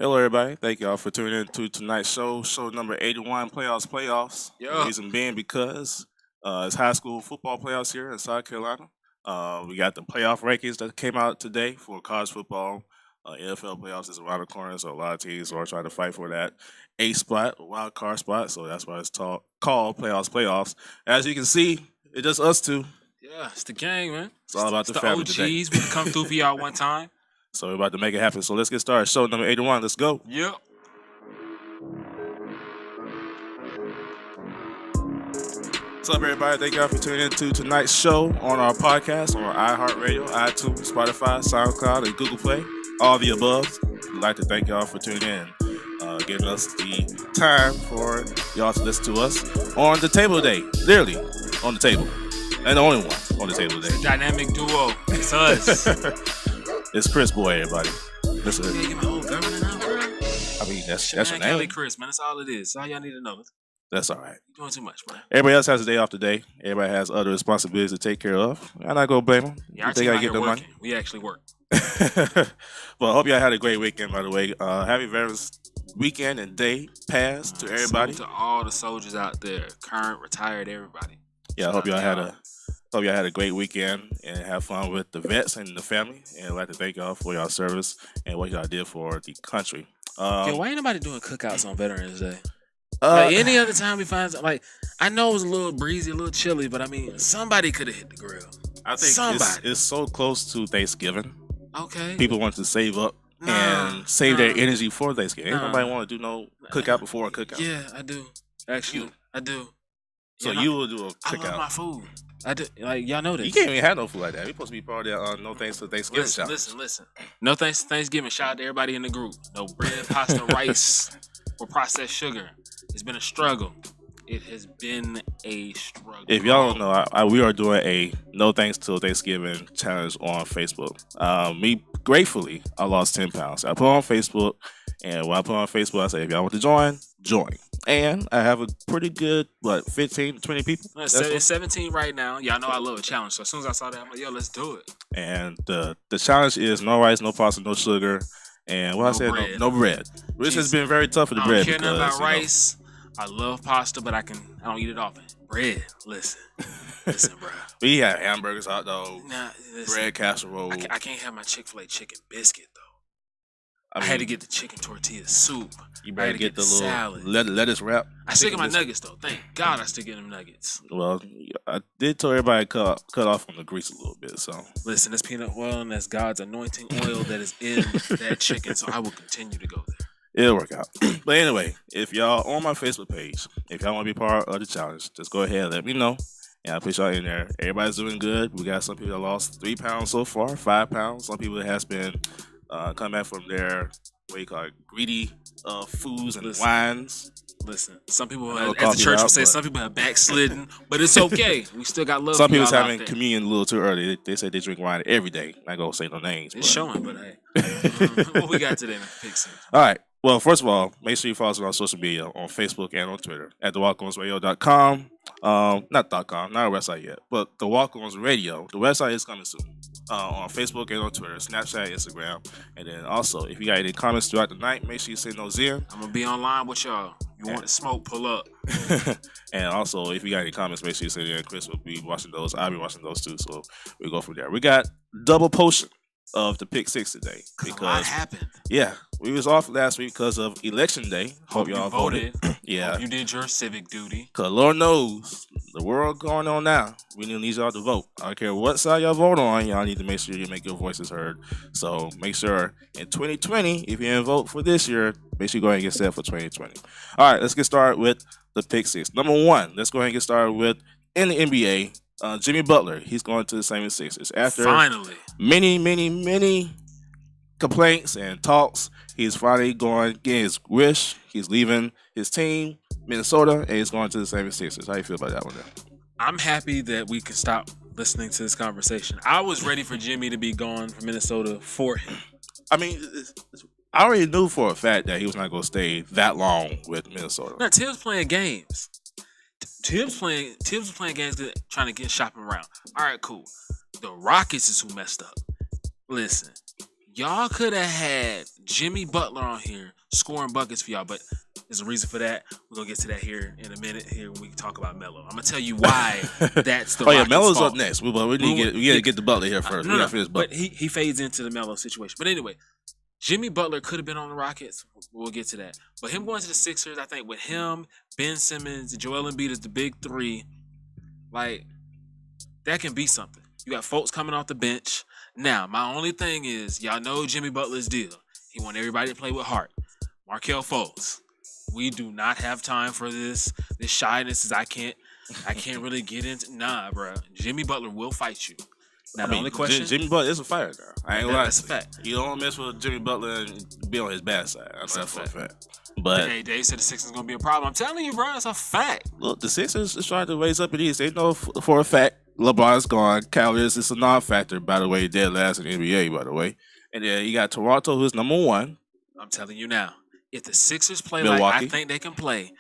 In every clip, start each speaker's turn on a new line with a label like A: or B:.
A: Hello, everybody. Thank y'all for tuning in to tonight's show number 81, Playoffs. The
B: Yeah.
A: reason being because it's high school football playoffs here in South Carolina. We got the playoff rankings that came out today for college football. NFL playoffs is around the corner, so a lot of teams are trying to fight for that eighth spot, wild card spot. So that's why it's called Playoffs. As you can see, it's just us two.
B: Yeah, it's the gang, man.
A: It's all about
B: It's
A: the
B: the
A: family
B: OGs.
A: today.
B: We come through for y'all one time.
A: So we're about to make it happen. So let's get started. Show number 81. Let's go.
B: Yep.
A: What's up, everybody? Thank y'all for tuning in to tonight's show on our podcast on iHeartRadio, iTunes, Spotify, SoundCloud, and Google Play. All the above. We'd like to thank y'all for tuning in, giving us the time for y'all to listen to us on the table today. Literally, on the table. And the only one on the table today.
B: Dynamic duo. It's us.
A: It's Chris Boy, everybody. Listen.
B: You get my own governor now, bro.
A: I mean, that's
B: Man,
A: your
B: Kelly
A: name.
B: Chris, man. That's all it is. That's all y'all need to know.
A: That's all right.
B: You're doing too much, man.
A: Everybody else has a day off today. Everybody has other responsibilities to take care of. I'm not going to blame them.
B: Yeah, our
A: They
B: team
A: got
B: out
A: to
B: here
A: get their
B: working.
A: money.
B: We actually work.
A: Well, I hope y'all had a great weekend, by the way. Happy Veterans Weekend and Day passed to everybody.
B: Salute to all the soldiers out there, current, retired, everybody.
A: Yeah, I hope y'all had a great weekend and have fun with the vets and the family. And I'd like to thank y'all for y'all service and what y'all did for the country.
B: Yeah, why ain't nobody doing cookouts on Veterans Day?
A: Uh,
B: Like any other time we find, like, I know it was a little breezy, a little chilly, but I mean, somebody could have hit the grill.
A: I think it's so close to Thanksgiving.
B: Okay.
A: People want to save up and save their energy for Thanksgiving. Ain't nobody want to do no cookout before a cookout.
B: Yeah, I do. Actually, I do.
A: So
B: Yeah,
A: you will do a
B: I love my
A: cookout.
B: food. I do. Like, y'all know this.
A: You can't even have no food like that. You're supposed to be part of that No Thanks to Thanksgiving challenge.
B: Listen. No thanks to Thanksgiving. Shout out to everybody in the group. No bread, pasta, rice, or processed sugar. It's been a struggle. It has been a struggle.
A: If y'all don't know, we are doing a No Thanks to Thanksgiving challenge on Facebook. Me, gratefully, I lost 10 pounds. I put on Facebook, and when I put on Facebook, I say, if y'all want to join. And I have a pretty good, 15, 20 people?
B: It's 17 right now. Y'all know I love a challenge. So as soon as I saw that, I'm like, yo, let's do it.
A: And the challenge is no rice, no pasta, no sugar, and no bread. Which has been very tough for the bread.
B: I don't care nothing about rice. I love pasta, but I don't eat it often. Bread, listen, bro.
A: We have hamburgers, hot dogs,
B: listen,
A: bread casserole.
B: I can't have my Chick-fil-A chicken biscuit though. I had to get the chicken tortilla soup.
A: You better get the
B: salad.
A: little lettuce wrap.
B: I still get my nuggets though. Thank God I still get them nuggets.
A: Well, I did tell everybody to cut off on the grease a little bit. So
B: listen, that's peanut oil and that's God's anointing oil that is in that chicken. So I will continue to go there.
A: It'll work out. But anyway, if y'all on my Facebook page, if y'all want to be part of the challenge, just go ahead and let me know. And I'll put y'all in there. Everybody's doing good. We got some people that lost 3 pounds so far, 5 pounds. Some people that has been come back from their greedy foods and wines.
B: Listen, some people as the church would say, some people have backslidden, but it's okay. We still got love.
A: Some people's having communion a little too early. They say they drink wine every day. I'm not gonna say no names.
B: It's showing, but hey, what we got today in the Pixie?
A: All right. Well, first of all, make sure you follow us on social media on Facebook and on Twitter at the Walk-Ons.com. Not .com, not our website yet, but the Walk-Ons Radio. The website is coming soon. On Facebook and on Twitter, Snapchat, Instagram, and then also if you got any comments throughout the night, make sure you send those in.
B: I'm gonna be online with y'all. You want the smoke? Pull up.
A: And also, if you got any comments, make sure you send it in. Chris will be watching those. I'll be watching those too. So we go from there. We got double potion of the pick six today
B: because a lot happened.
A: Yeah, we was off last week because of election day. Hope y'all voted. Yeah,
B: hope you did your civic duty.
A: Cause Lord knows the world going on now. We need y'all to vote. I don't care what side y'all vote on. Y'all need to make sure you make your voices heard. So make sure in 2020, if you didn't vote for this year, make sure you go ahead and get set for 2020. All right, let's get started with the pick six. Number one, let's go ahead and get started with in the NBA. Jimmy Butler, he's going to the 76ers. After
B: finally
A: many complaints and talks, he's finally going getting his wish. He's leaving his team, Minnesota, and he's going to the 76ers. How you feel about that one, then?
B: I'm happy that we can stop listening to this conversation. I was ready for Jimmy to be gone from Minnesota for him.
A: I mean, I already knew for a fact that he was not going to stay that long with Minnesota.
B: No, Tibbs playing games. Tibbs was playing games trying to get shopping around. All right, cool. The Rockets is who messed up. Listen, Y'all could have had Jimmy Butler on here scoring buckets for y'all, but there's a reason for that. We're gonna get to that here in a minute. Here when we can talk about Melo, I'm gonna tell you why that's the.
A: Oh yeah,
B: Rockets'
A: Melo's
B: fault.
A: up next. We gotta get the Butler here first. We gotta finish Butler.
B: But he fades into the Melo situation. But anyway, Jimmy Butler could have been on the Rockets. We'll get to that. But him going to the Sixers, I think with him, Ben Simmons, Joel Embiid as the big three, like that can be something. You got folks coming off the bench. Now, my only thing is, y'all know Jimmy Butler's deal. He want everybody to play with heart. Markelle Fultz, we do not have time for this. This shyness is I can't really get into. Nah, bro. Jimmy Butler will fight you. Now, the only question,
A: Jimmy Butler is a fighter, girl. I ain't gonna lie.
B: That's a fact.
A: You don't mess with Jimmy Butler and be on his bad side. That's a fact.
B: But hey, Dave said the Sixers gonna be a problem. I'm telling you, bro, it's a fact.
A: Look, the Sixers is trying to raise up in the East. They know for a fact LeBron's gone. Cavaliers is a non-factor, by the way. Dead last in the NBA, by the way. And then you got Toronto, who's number one.
B: I'm telling you now, if the Sixers play
A: Milwaukee,
B: like I think they can play,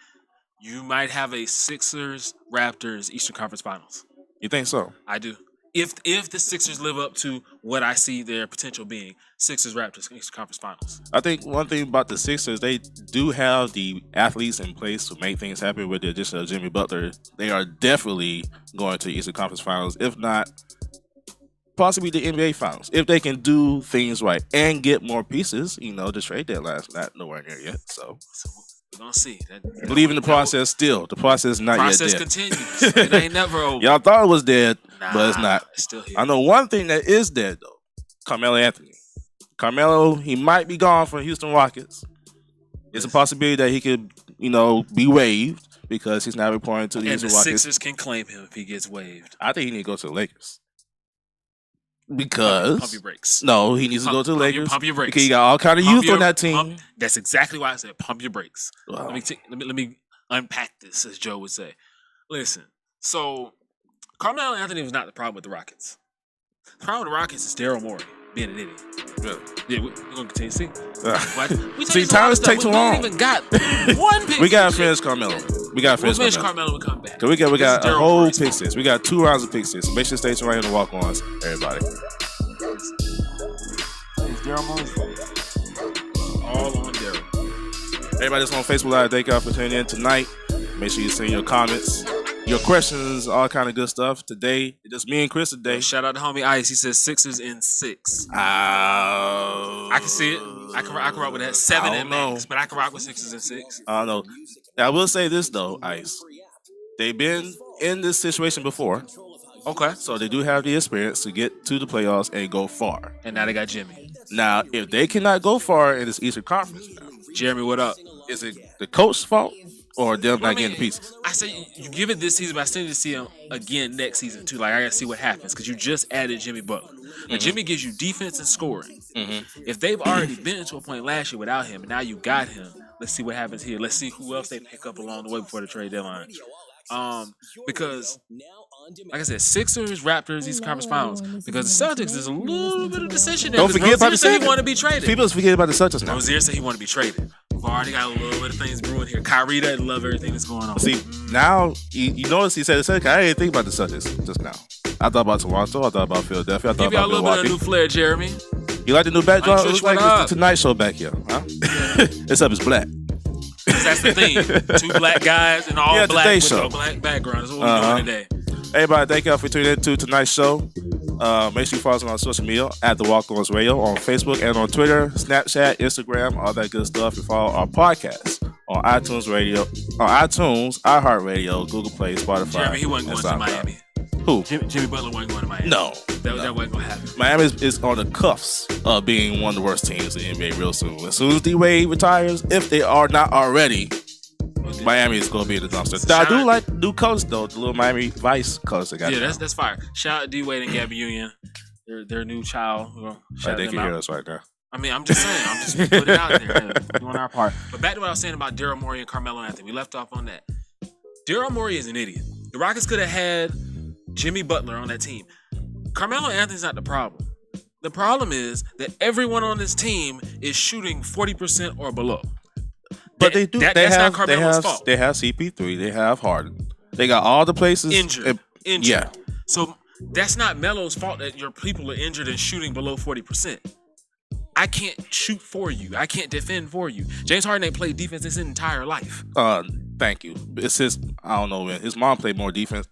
B: you might have a Sixers-Raptors Eastern Conference Finals.
A: You think so?
B: I do. If the Sixers live up to what I see their potential being, Sixers-Raptors Eastern Conference Finals.
A: I think one thing about the Sixers, they do have the athletes in place to make things happen with the addition of Jimmy Butler. They are definitely going to the Eastern Conference Finals, if not possibly the NBA Finals, if they can do things right and get more pieces. You know, the trade deadline's not nowhere near yet, so
B: we're gonna see.
A: Believe in the process still. The process is not yet dead.
B: Process continues. It ain't never over.
A: Y'all thought it was dead,
B: Nah,
A: but it's not.
B: It's still here.
A: I know one thing that is dead, though. Carmelo Anthony. Carmelo, he might be gone from Houston Rockets. It's a possibility that he could, be waived because he's not reporting to the Houston Rockets.
B: And the Sixers can claim him if he gets waived.
A: I think he needs to go to the Lakers. Because
B: pump your brakes.
A: No, he needs to go to the Lakers.
B: Pump your brakes.
A: Because he got all kind of youth on that team.
B: That's exactly why I said pump your brakes.
A: Wow.
B: Let me unpack this, as Joe would say. Listen, so Carmelo Anthony was not the problem with the Rockets. The problem with the Rockets is Daryl Morey being an idiot.
A: Really?
B: Yeah, we're gonna continue. See,
A: see, time take too long.
B: We ain't even got one pick.
A: We gotta finish Carmelo.
B: We'll finish Carmelo and come back.
A: Cause we got a whole pick six. We got 2 rounds of pick six. Make sure you stay tuned right here to Walk-Ons, everybody.
B: It's Daryl Morey's fault. All on Daryl.
A: Everybody that's on Facebook Live, thank y'all for tuning in tonight. Make sure you send your comments, your questions, all kind of good stuff. Today, it's just me and Chris today.
B: Shout out to homie Ice. He says Sixers in 6.
A: I
B: can see it. I can rock with that. 7 and max, but I can rock with Sixers in 6.
A: I don't know. I will say this though, Ice. They've been in this situation before.
B: Okay.
A: So they do have the experience to get to the playoffs and go far.
B: And now they got Jimmy.
A: Now, if they cannot go far in this Eastern Conference now,
B: Jeremy, what up?
A: Is it the coach's fault or them not getting the pieces?
B: I say you give it this season, but I still need to see him again next season too. Like I gotta see what happens because you just added Jimmy Butler. But Jimmy gives you defense and scoring. If they've already been to a point last year without him, and now you got him, let's see what happens here. Let's see who else they pick up along the way before the trade deadline. Because, like I said, Sixers, Raptors, Eastern Conference Finals. Because the Celtics, there's a little bit of decision there.
A: Don't forget about the Celtics.
B: He want to be traded.
A: People forget about the Celtics now.
B: Rozier said he want to be traded. We've already got a little bit of things brewing here. Kyrie doesn't love everything that's going on.
A: See, now you notice he said the Celtics. I didn't think about the Celtics just now. I thought about Toronto. I thought about Philadelphia. I thought
B: Give y'all
A: about
B: a little
A: Milwaukee.
B: bit of new flair, Jeremy.
A: You like the new backdrop? It looks like
B: up?
A: it's the Tonight Show back here, huh? Except it's black.
B: That's the theme. 2 black guys and all black with
A: show.
B: no black background. That's what we're doing today.
A: Everybody, thank y'all for tuning in to tonight's show. Make sure you follow us on social media at the Walk-Ons Radio on Facebook and on Twitter, Snapchat, Instagram, all that good stuff. And follow our podcast on iTunes Radio, iHeartRadio, Google Play, Spotify.
B: Jeremy, he wasn't going to Miami.
A: Who?
B: Jimmy Butler wasn't going to Miami.
A: No.
B: That wasn't going to happen.
A: Miami is on the cuffs of being one of the worst teams in the NBA real soon. As soon as D-Wade retires, if they are not already, Miami is going to be in the dumpster. I do like the new coach, though, the little Miami Vice coach they got.
B: Yeah, that's fire. Shout out D-Wade and Gabby Union, their new child.
A: They can hear us right now.
B: I mean, I'm just saying. I'm just putting it out there. Doing our part. But back to what I was saying about Daryl Morey and Carmelo Anthony. We left off on that. Daryl Morey is an idiot. The Rockets could have had Jimmy Butler on that team. Carmelo Anthony's not the problem. The problem is that everyone on this team is shooting 40% or below.
A: But they do.
B: That's not Carmelo's fault.
A: They have CP3. They have Harden. They got all the places
B: injured.
A: Yeah.
B: So that's not Melo's fault that your people are injured and shooting below 40%. I can't shoot for you. I can't defend for you. James Harden ain't played defense his entire life.
A: Thank you. It's his. I don't know, man. His mom played more defense.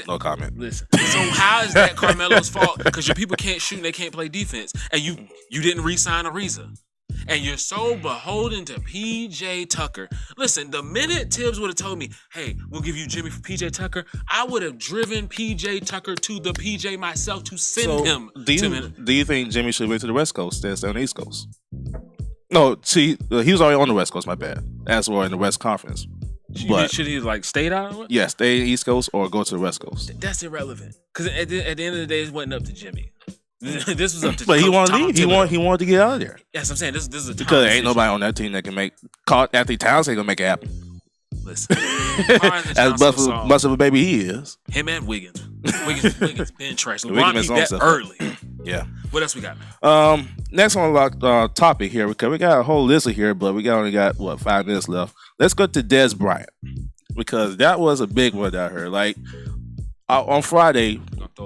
A: No comment.
B: Listen. So how is that Carmelo's fault? Because your people can't shoot and they can't play defense, and you didn't re-sign Ariza. And you're so beholden to PJ Tucker. Listen, the minute Tibbs would have told me, hey, we'll give you Jimmy for PJ Tucker, I would have driven PJ Tucker to the PJ myself to send him to me.
A: Do you think Jimmy should went to the West Coast instead of stay on the East Coast? No, see, he was already on the West Coast, my bad. As well in the West Conference.
B: Should he like stayed out of it?
A: Yeah, stay East Coast or go to the West Coast.
B: That's irrelevant. Because at the end of the day, it wasn't up to Jimmy. This was up to.
A: But he wanted to leave. He wanted to get out of there.
B: Yes, I'm saying this is a
A: because ain't nobody on that team that can make. Anthony Towns ain't gonna make it happen.
B: Listen,
A: as much of a baby he is.
B: Him and Wiggins been trash. LeBron beat that early.
A: Yeah.
B: What else we got, man?
A: Next on the topic here, because we got a whole list of here, but we only got 5 minutes left. Let's go to Des Bryant, because that was a big one that I heard. Like on Friday,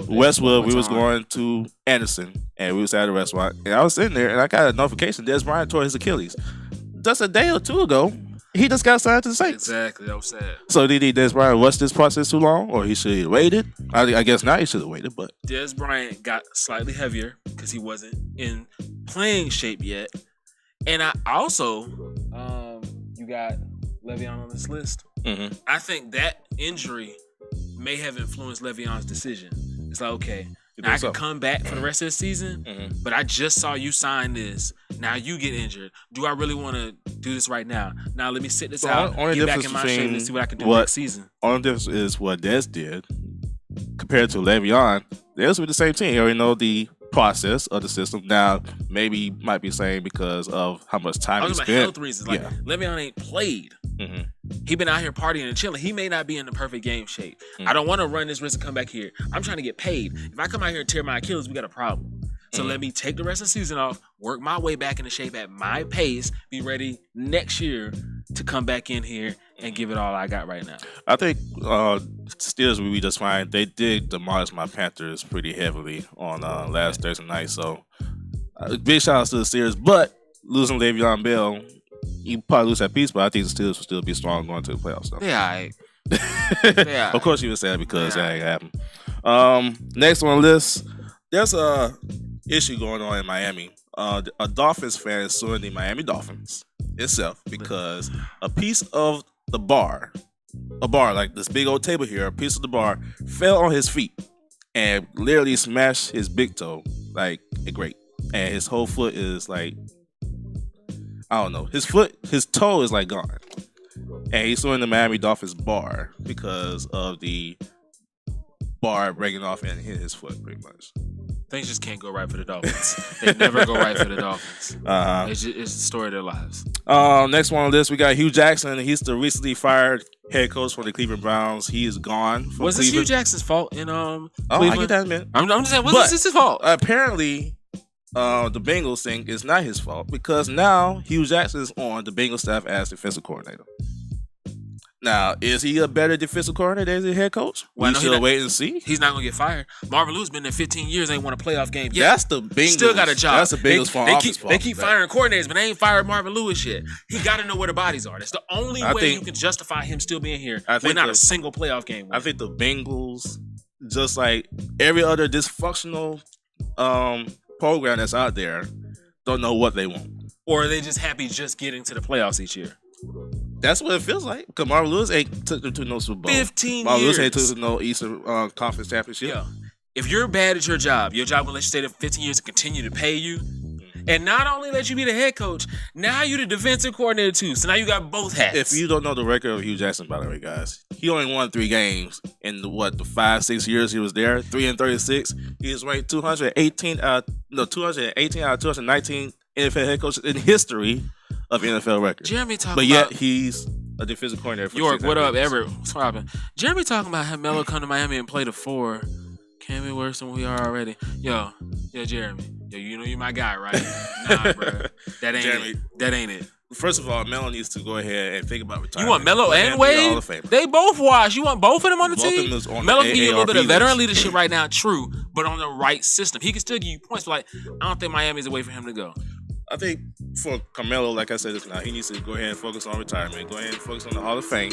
A: Westwood, we was going to Anderson, and we was at a restaurant, and I was sitting there, and I got a notification: Des Bryant tore his Achilles. Just a day or two ago, he just got signed to the Saints.
B: Exactly, that was sad.
A: So did Des Bryant watch this process too long, or he should have waited? I guess now he should have waited, but
B: Des Bryant got slightly heavier because he wasn't in playing shape yet, and I also, you got Le'Veon on this list.
A: Mm-hmm.
B: I think that injury may have influenced Le'Veon's decision. It's like, okay, now I can come back for the rest of the season, but I just saw you sign this. Now you get injured. Do I really want to do this right now? Now let me sit this out, get back in my shape, and see what I can do next season.
A: Only difference is what Des did compared to Le'Veon. Des with the same team. He already know the process of the system. Now, maybe might be saying because of how much time he spent.
B: Health reasons. Like, Le'Veon ain't played. He been out here partying and chilling. He may not be in the perfect game shape. I don't want to run this risk and come back here. I'm trying to get paid. If I come out here and tear my Achilles, we got a problem. So let me take the rest of the season off, work my way back into shape at my pace, be ready next year to come back in here and give it all I got right now.
A: I think Steelers will be just fine. They did demolish my Panthers pretty heavily on last Thursday night. So big shout outs to the Steelers. But losing Le'Veon Bell, you probably lose that piece, but I think the Steelers will still be strong going to the playoffs. Though.
B: Yeah, right.
A: Of course you would say that because that ain't happened. Next on the list, there's a issue going on in Miami. A Dolphins fan is suing the Miami Dolphins itself because a piece of the bar, like this big old table here, a piece of the bar fell on his feet and literally smashed his big toe like a grape. And his whole foot is like, I don't know, his toe is like gone. And he's suing the Miami Dolphins bar because of the bar breaking off and hitting his foot pretty much.
B: Things just can't go right for the Dolphins. They never go right for the Dolphins. It's the story of their lives.
A: Next one on this, we got Hugh Jackson. He's the recently fired head coach for the Cleveland Browns. He is gone from
B: Was
A: Cleveland.
B: this Hugh Jackson's fault in Cleveland?
A: I get that, man.
B: I'm just saying, was this his fault?
A: Apparently, the Bengals thing is not his fault because now Hugh Jackson is on the Bengals staff as defensive coordinator. Now, is he a better defensive coordinator as a head coach? We should wait and see.
B: He's not going to get fired. Marvin Lewis been there 15 years, ain't won a playoff game yet.
A: That's the Bengals.
B: Still got a job.
A: That's the Bengals front office fault.
B: They keep firing coordinators, but they ain't fired Marvin Lewis yet. He got to know where the bodies are. That's the only way you can justify him still being here. We're not a single playoff game winner.
A: I think the Bengals, just like every other dysfunctional program that's out there, don't know what they want.
B: Or are they just happy just getting to the playoffs each year?
A: That's what it feels like. Because Marvin Lewis ain't took them to no Super Bowl.
B: 15
A: Marvin
B: years.
A: Lewis ain't took them to no Eastern Conference Championship.
B: Yeah. If you're bad at your job will let you stay there for 15 years to continue to pay you. And not only let you be the head coach, now you're the defensive coordinator too. So now you got both hats.
A: If you don't know the record of Hugh Jackson, by the way, guys, he only won 3 games in the 5-6 years he was there. 3-36. He was ranked 218 out of 219 NFL head coaches in history of NFL records.
B: Jeremy talking
A: but yet he's a defensive coordinator for
B: York, what up, Everett? What's poppin'? Jeremy talking about how Melo come to Miami and play the 4. Can't be worse than we are already. Yo, Jeremy. Yo, you know you my guy, right? Nah, bro. That ain't
A: Jeremy,
B: it. That ain't it.
A: First of all, Melo needs to go ahead and think about retirement.
B: You want Melo and Wade? They both washed. You want both of them on the team? Melo can give you a little bit of veteran leadership right now, true, but on the right system. He can still give you points, but I don't think Miami's a way for him to go.
A: I think for Carmelo, like I said just now, he needs to go ahead and focus on retirement. Go ahead and focus on the Hall of Fame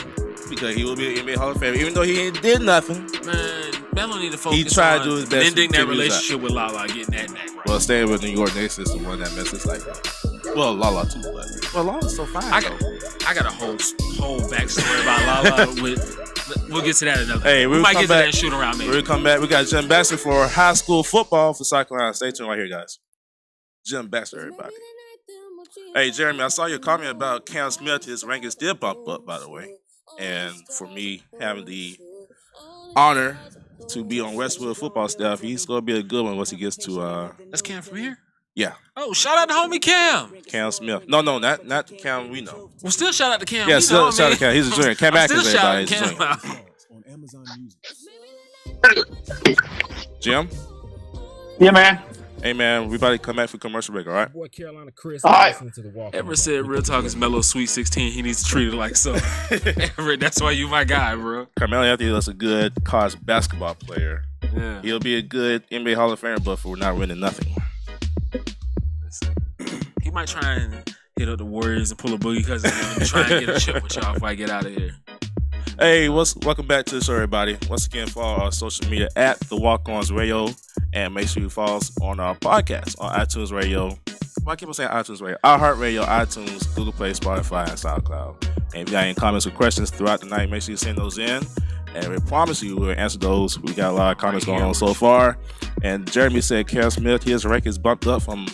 A: because he will be an NBA Hall of Fame, even though he ain't did nothing.
B: Man, Melo need to focus
A: He tried
B: on
A: to do his best
B: ending
A: to
B: that
A: continue
B: relationship with Lala, getting that neck right.
A: Well, staying with New York Knicks is the one that messes like that. Well, Lala too, but Lala's so fine.
B: I got a whole backstory about Lala. We'll get to that another.
A: Hey,
B: we might get to that and shoot around maybe.
A: We'll come back. We got Jim Baxter for high school football for South Carolina. Stay tuned right here, guys. Jim Baxter, everybody. Hey, Jeremy, I saw your comment about Cam Smith. His rankings did bump up, by the way. And for me, having the honor to be on Westwood football staff, he's going to be a good one once he gets to...
B: That's Cam from here?
A: Yeah.
B: Oh, shout out to homie Cam.
A: Cam Smith. No, not the Cam we know.
B: Well, still shout out to Cam.
A: Yeah, still shout out to Cam. He's a junior. Cam Atkins, everybody. He's a junior. Jim?
C: Yeah, man.
A: Hey, man, we about to come back for commercial break, all right?
D: Boy, Carolina Chris.
C: All right.
D: To the Walk-Ons.
B: Ever said Real Talk is Melo Sweet 16, he needs to treat it like so. Everett, that's why you my guy, bro.
A: Carmelo Anthony is a good college basketball player.
B: Yeah.
A: He'll be a good NBA Hall of Famer, but we're not winning nothing.
B: He might try and hit up the Warriors and pull a Boogie Cousins and try and get a chip with y'all before I get out of here.
A: Hey, welcome back to the show, everybody. Once again, follow our social media at the Walk-Ons Radio, and make sure you follow us on our podcast on iTunes Radio. Why keep on saying iTunes Radio? iHeartRadio, iTunes, Google Play, Spotify, and SoundCloud. And if you got any comments or questions throughout the night, make sure you send those in. And we promise you we'll answer those. We got a lot of comments going on so far. And Jeremy said Cam Smith, his rank is bumped up from,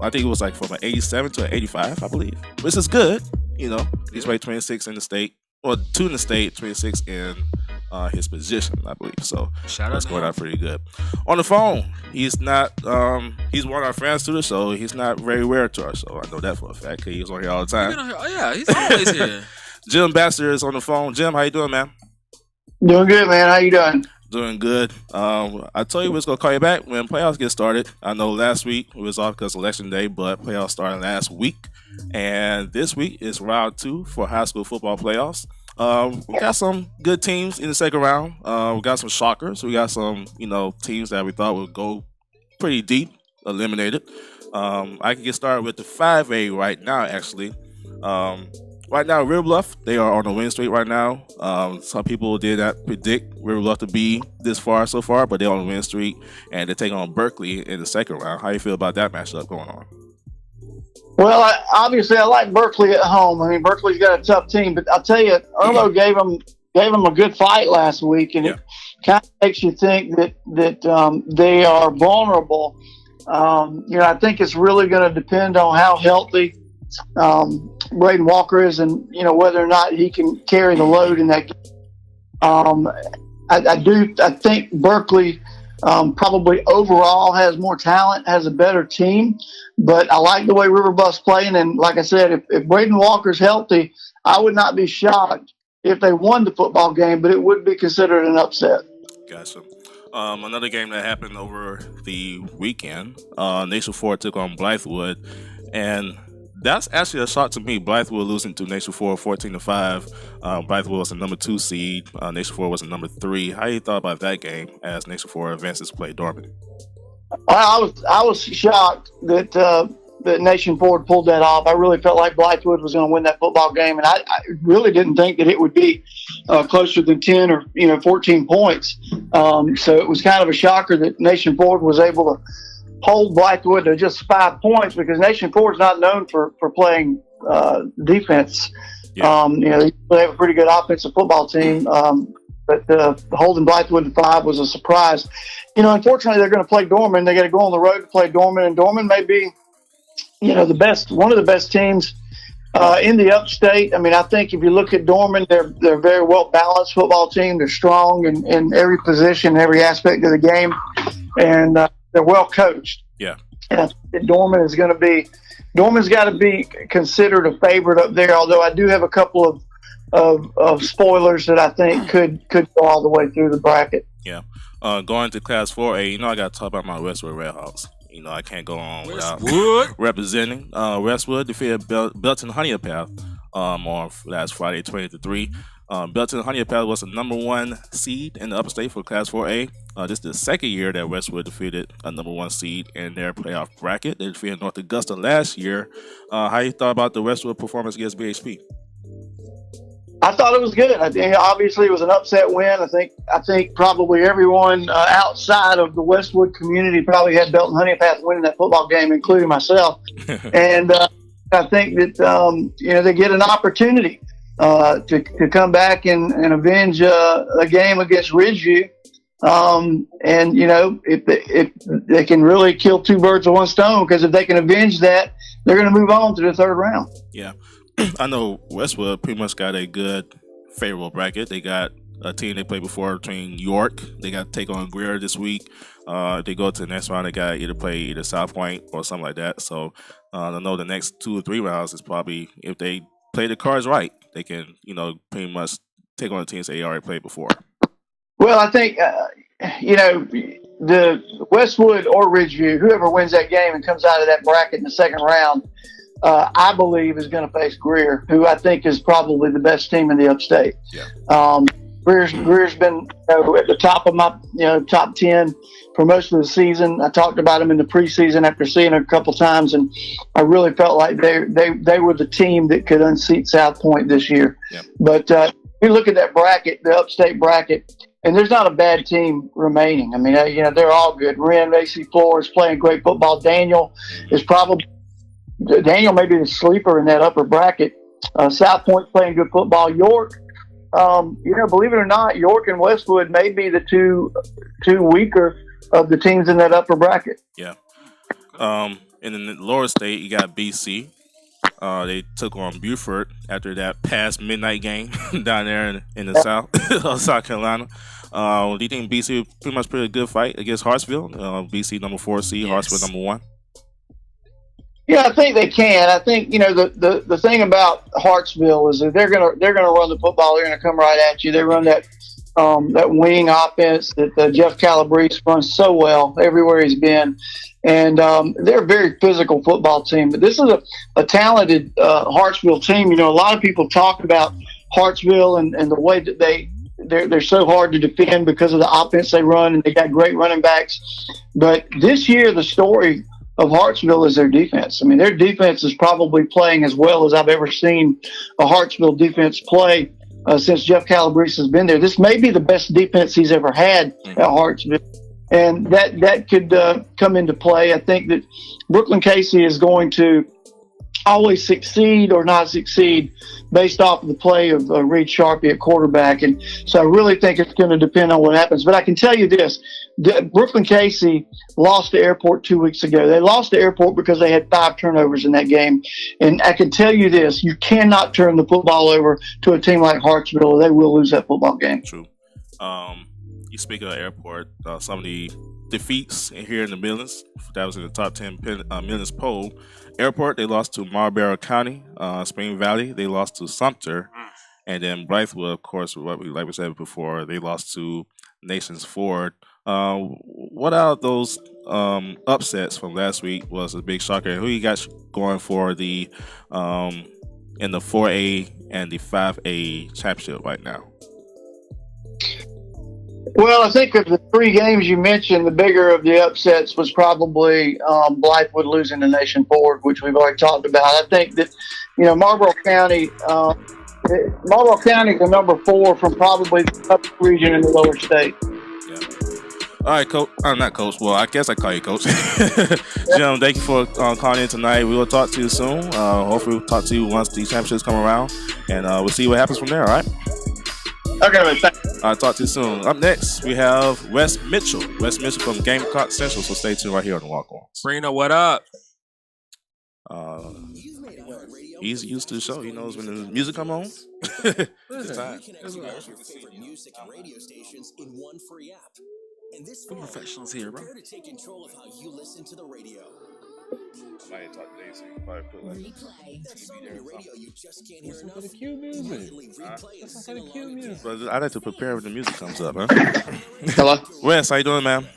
A: I think it was like from an 87 to an 85, I believe. Which is good. You know, he's ranked 26 in the state. Well, 2 in the state, 26 in his position, I believe. So that's going out pretty good. On the phone, he's not. He's one of our friends to the show. He's not very rare to our show. I know that for a fact. He's on here all the time.
B: Oh yeah, he's always here.
A: Jim Baxter is on the phone. Jim, how you doing, man?
C: Doing good, man. How you doing?
A: Doing good. I told you we was gonna call you back when playoffs get started. I know last week we was off because election day, but playoffs started last week, and this week is round 2 for high school football playoffs. We got some good teams in the second round. We got some shockers. We got some, teams that we thought would go pretty deep, eliminated. I can get started with the 5A right now, actually. Right now, River Bluff, they are on a win streak right now. Some people did not predict River Bluff to be this far so far, but they're on a win streak, and they're taking on Berkeley in the second round. How do you feel about that matchup going on?
C: Well, obviously, I like Berkeley at home. I mean, Berkeley's got a tough team, but I'll tell you, Erlo gave them a good fight last week, and it kind of makes you think that they are vulnerable. I think it's really going to depend on how healthy Braden Walker is, and whether or not he can carry the load in that game. I think Berkeley probably overall has more talent, has a better team, but I like the way River Bluff's playing. And like I said, if Braden Walker's healthy, I would not be shocked if they won the football game, but it would be considered an upset.
A: Gotcha. Another game that happened over the weekend, Nation 4 took on Blythewood, and that's actually a shock to me. Blythewood losing to Nation 4 14-5. Blythewood was the number 2 seed. Nation 4 was the number 3. How you thought about that game as Nation 4 advances play Dorman?
C: I was shocked that Nation 4 pulled that off. I really felt like Blythewood was going to win that football game, and I really didn't think that it would be closer than 10 or 14 points. So it was kind of a shocker that Nation 4 was able to hold Blythewood to just 5 points, because Nation 4 is not known for playing defense. Yeah. They have a pretty good offensive football team, but holding Blythewood to 5 was a surprise. Unfortunately, they're going to play Dorman. They got to go on the road to play Dorman, and Dorman may be, one of the best teams in the upstate. I mean, I think if you look at Dorman, they're a very well balanced football team. They're strong in every position, every aspect of the game, and they're well coached.
A: Yeah.
C: And I think Dorman's got to be considered a favorite up there, although I do have a couple of spoilers that I think could go all the way through the bracket.
A: Yeah. Going to Class 4A, I got to talk about my Westwood Redhawks. I can't go on without representing. Westwood defeated Belton Honeypath on last Friday, 20-3. Belton Honey Path was the number one seed in the upstate for Class 4A. This is the second year that Westwood defeated a number one seed in their playoff bracket. They defeated North Augusta last year. How you thought about the Westwood performance against BHP?
C: I thought it was good. I think obviously it was an upset win. I think probably everyone outside of the Westwood community probably had Belton Honey Path winning that football game, including myself. And I think that they get an opportunity to come back and avenge a game against Ridgeview. If they can really kill two birds with one stone, because if they can avenge that, they're going to move on to the third round.
A: Yeah. I know Westwood pretty much got a good, favorable bracket. They got a team they played before between York. They got to take on Greer this week. If they go to the next round, they got to either play either South Point or something like that. So I know the next 2 or 3 rounds is probably, if they play the cards right, they can, pretty much take on the teams they already played before.
C: Well, I think, the Westwood or Ridgeview, whoever wins that game and comes out of that bracket in the second round, I believe is going to face Greer, who I think is probably the best team in the upstate.
A: Yeah.
C: Greer's been at the top of my top 10 for most of the season. I talked about them in the preseason after seeing them a couple times, and I really felt like they were the team that could unseat South Point this year.
A: Yeah.
C: But you look at that bracket, the upstate bracket, and there's not a bad team remaining. I mean, they're all good. Ren, AC Flores playing great football. Daniel may be the sleeper in that upper bracket. South Point playing good football. York, believe it or not, York and Westwood may be the two weaker of the teams in that upper bracket.
A: Yeah. In the lower state, you got BC. They took on Buford after that past midnight game down there in the south of South Carolina. Do you think BC pretty much played a good fight against Hartsville? BC number 4 seed, yes. Hartsville number 1.
C: Yeah, I think they can. I think the thing about Hartsville is that they're gonna run the football. They're gonna come right at you. They run that wing offense that Jeff Calabrese runs so well everywhere he's been, and they're a very physical football team. But this is a talented Hartsville team. A lot of people talk about Hartsville and the way that they're so hard to defend because of the offense they run, and they got great running backs. But this year, the story of Hartsville is their defense. I mean, their defense is probably playing as well as I've ever seen a Hartsville defense play since Jeff Calabrese has been there. This may be the best defense he's ever had at Hartsville, and that could come into play. I think that Brooklyn Casey is going to always succeed or not succeed based off of the play of Reed Sharpie at quarterback. And so I really think it's going to depend on what happens. But I can tell you this, Brooklyn Casey lost to Airport 2 weeks ago. They lost to Airport because they had 5 turnovers in that game. And I can tell you this, you cannot turn the football over to a team like Hartsville, or they will lose that football game.
A: True. You speak of Airport, some of the defeats here in the Midlands, that was in the top 10 Midlands poll. Airport, they lost to Marlboro County. Spring Valley, they lost to Sumter. And then Blythewood, of course, like we said before, they lost to Nations Ford. What out of those upsets from last week was a big shocker? Who you got going for the in the 4A and the 5A championship right now?
C: Well, I think of the 3 games you mentioned, the bigger of the upsets was probably Blythewood losing to Nation Ford, which we've already talked about. I think that, Marlboro County is the number 4 from probably the toughest region in the lower state.
A: Yeah. All right, Coach. Not Coach. Well, I guess I call you Coach. Jim, thank you for calling in tonight. We will talk to you soon. Hopefully we'll talk to you once these championships come around, and we'll see what happens from there, all right?
C: Okay, man. Thanks.
A: I'll talk to you soon. Up next, we have Wes Mitchell. Wes Mitchell from Gamecock Central, so stay tuned right here on the Walk-Ons.
B: Reno, what up?
A: He's used to the show. He knows when the music come on. It's time.
D: Music and radio stations in one free app. And this
B: We're professionals here, bro.
D: to take control of how you listen to the radio.
A: I might talk to Daisy. Probably put like
D: That song on the radio you just can't hear enough.
E: The cue music.
D: Immediately replay and sing along
E: cue
D: again.
E: music.
A: But I like to prepare when the music comes up, huh?
C: Hello.
A: Wes, how you doing, man?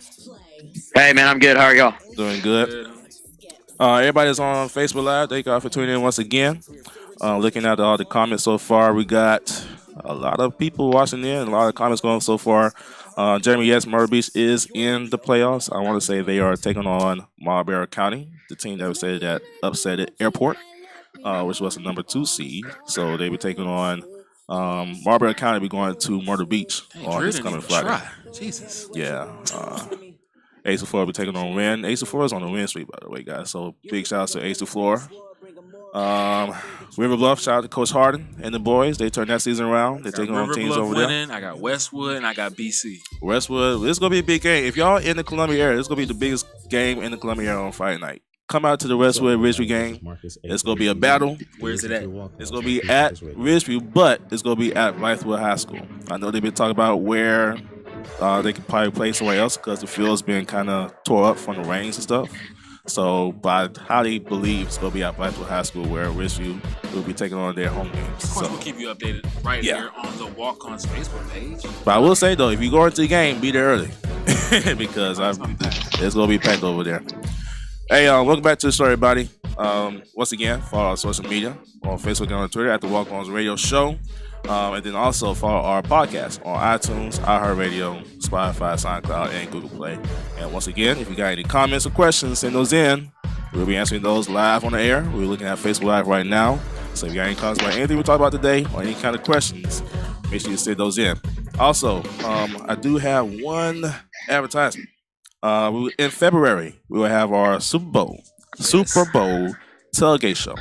F: Hey, man, I'm good. How are y'all?
A: Doing good. Everybody's on Facebook Live. Thank y'all for tuning in once again. Looking at all the comments so far, we got A lot of people watching in, a lot of comments going so far. Jeremy, yes, Myrtle Beach is in the playoffs. I want to say they are taking on Marlboro County, the team that was said that upset at Airport, which was the number 2 seed. So they be taking on Marlboro County. Be going to Myrtle Beach on this coming Friday.
B: Jesus.
A: Yeah. Ace of Floor will be taking on Win. Ace of Floor is on the win streak, by the way, guys. So big shout out to Ace of Floor. River Bluff, shout out to Coach Harden and the boys. They turned that season around. They're taking on teams over there.
B: I got Westwood and I got BC.
A: Westwood, this is going to be a big game. If y'all in the Columbia area, this is going to be the biggest game in the Columbia area on Friday night. Come out to the Westwood Ridgeview game. It's going to be a battle.
B: Where's it at?
A: It's going to be at Ridgeview, but it's going to be at Blythewood High School. I know they've been talking about where they could probably play somewhere else because the field's been kind of tore up from the rains and stuff. So, but I highly believe it's going to be at Blythewood High School where Ridgeview will be taking on their home games.
B: Of course, we'll keep you updated here on the Walk-Ons Facebook page.
A: But I will say, though, if you go into the game, be there early because it's going to be packed over there. Hey, welcome back to the show, everybody. Once again, follow our social media on Facebook and on Twitter at the Walk-Ons Radio Show. And then also follow our podcast on iTunes, iHeartRadio, Spotify, SoundCloud, and Google Play. And once again, if you got any comments or questions, send those in. We'll be answering those live on the air. We're looking at Facebook Live right now. So if you got any comments about anything we talked about today or any kind of questions, make sure you send those in. Also, I do have one advertisement. In February, we will have our Super Bowl tailgate show.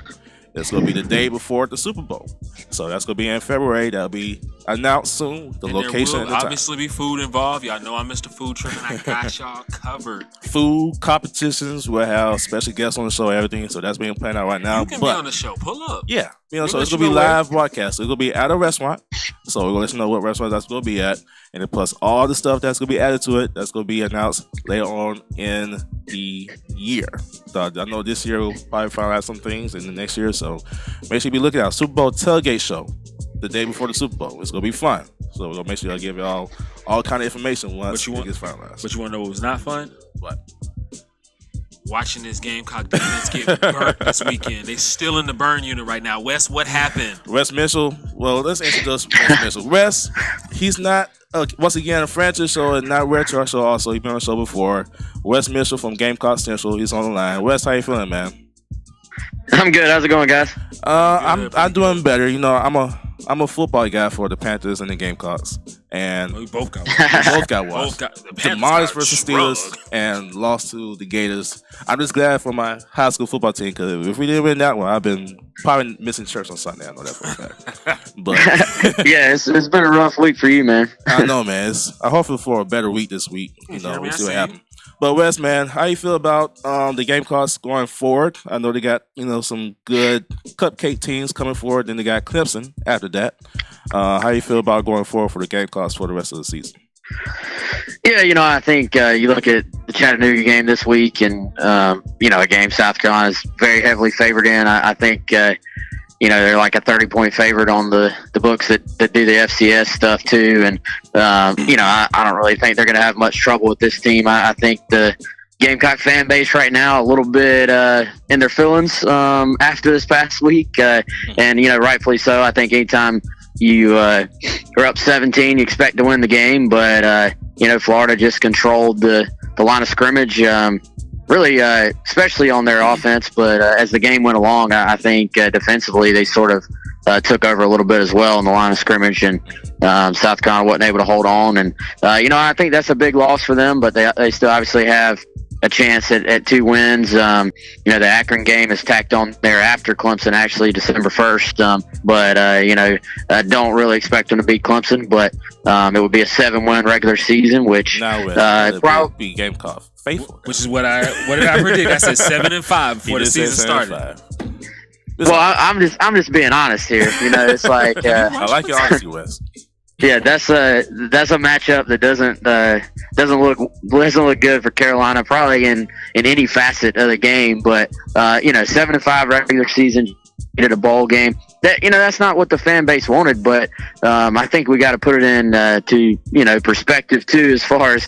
A: It's going to be the day before the Super Bowl. So that's going to be in February. That'll be announced soon. The location and the time.
B: Obviously be food involved. Y'all know I'm Mr. Food Trip and I got y'all covered.
A: Food competitions. We'll have special guests on the show, everything. So that's being planned out right now.
B: You can be on the show. Pull up.
A: Yeah. So it's going to be live broadcast. It's going to be at a restaurant. So we're going to let you know what restaurant that's going to be at. And then plus all the stuff that's going to be added to it, that's going to be announced later on in the year. So I know this year we'll probably find out some things in the next year. So make sure you be looking out. Super Bowl tailgate show the day before the Super Bowl. It's going to be fun. So we're going to make sure I give y'all all kind of information once it gets finalized.
B: But you want to know what was not fun?
A: What?
B: Watching this Gamecock defense get burnt this weekend. They still in the burn unit right now. Wes, what happened?
A: Wes Mitchell. Well, let's introduce Wes Mitchell. Wes, he's not, once again, a franchise show and not retro show also. He's been on the show before. Wes Mitchell from Gamecock Central. He's on the line. Wes, how you feeling, man?
F: I'm good. How's it going, guys?
A: I'm doing better. You know, I'm a football guy for the Panthers and the Gamecocks, and
B: we both got
A: one. Demolished versus Steelers and lost to the Gators. I'm just glad for my high school football team because if we didn't win that one, I've been probably missing church on Sunday. I know that for a fact. But
F: yeah, it's been a rough week for you, man.
A: I know, man. I hope for a better week this week. You know, we'll see what happens. But Wes, man, how you feel about the Gamecocks going forward? I know they got some good cupcake teams coming forward. Then they got Clemson after that. How you feel about going forward for the Gamecocks for the rest of the season?
F: Yeah, I think you look at the Chattanooga game this week, and a game South Carolina is very heavily favored in. I think they're like a 30-point favorite on the books that do the FCS stuff too. And, I don't really think they're going to have much trouble with this team. I think the Gamecock fan base right now a little bit in their feelings after this past week. And, rightfully so. I think anytime you are up 17, you expect to win the game. But, Florida just controlled the line of scrimmage. Really, especially on their offense, but as the game went along, I think defensively they sort of took over a little bit as well in the line of scrimmage, and South Carolina wasn't able to hold on. And I think that's a big loss for them, but they still obviously have a chance at 2 wins. The Akron game is tacked on there after Clemson, actually December 1st. But I don't really expect them to beat Clemson, but it would be a 7-win regular season, which
A: probably be Gamecock faithful.
B: Which is what did I predict? I said 7-5 before the season started.
F: Well, I'm just being honest here. It's like
A: I like your honesty, Wes.
F: Yeah, that's a matchup that doesn't look good for Carolina, probably in any facet of the game. But 7-5 regular season at a bowl game. That's not what the fan base wanted, but I think we got to put it in to perspective too. As far as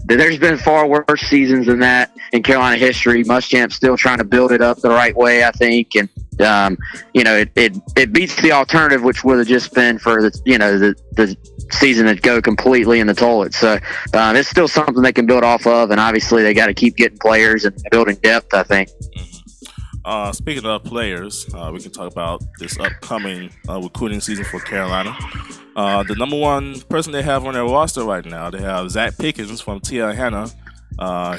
F: there's been far worse seasons than that in Carolina history. Muschamp's still trying to build it up the right way, I think, and it beats the alternative, which would have just been for the season to go completely in the toilet. So it's still something they can build off of, and obviously they got to keep getting players and building depth, I think.
A: Speaking of players, we can talk about this upcoming recruiting season for Carolina. The number one person they have on their roster right now, they have Zach Pickens from T.L. Hanna.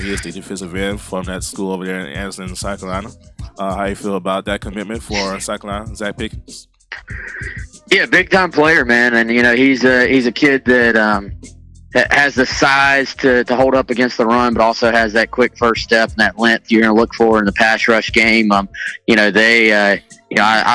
A: He is the defensive end from that school over there in Anderson, South Carolina. How you feel about that commitment for South Carolina, Zach Pickens?
F: Yeah, big time player, man, and he's a kid that has the size to hold up against the run, but also has that quick first step and that length you're going to look for in the pass rush game. I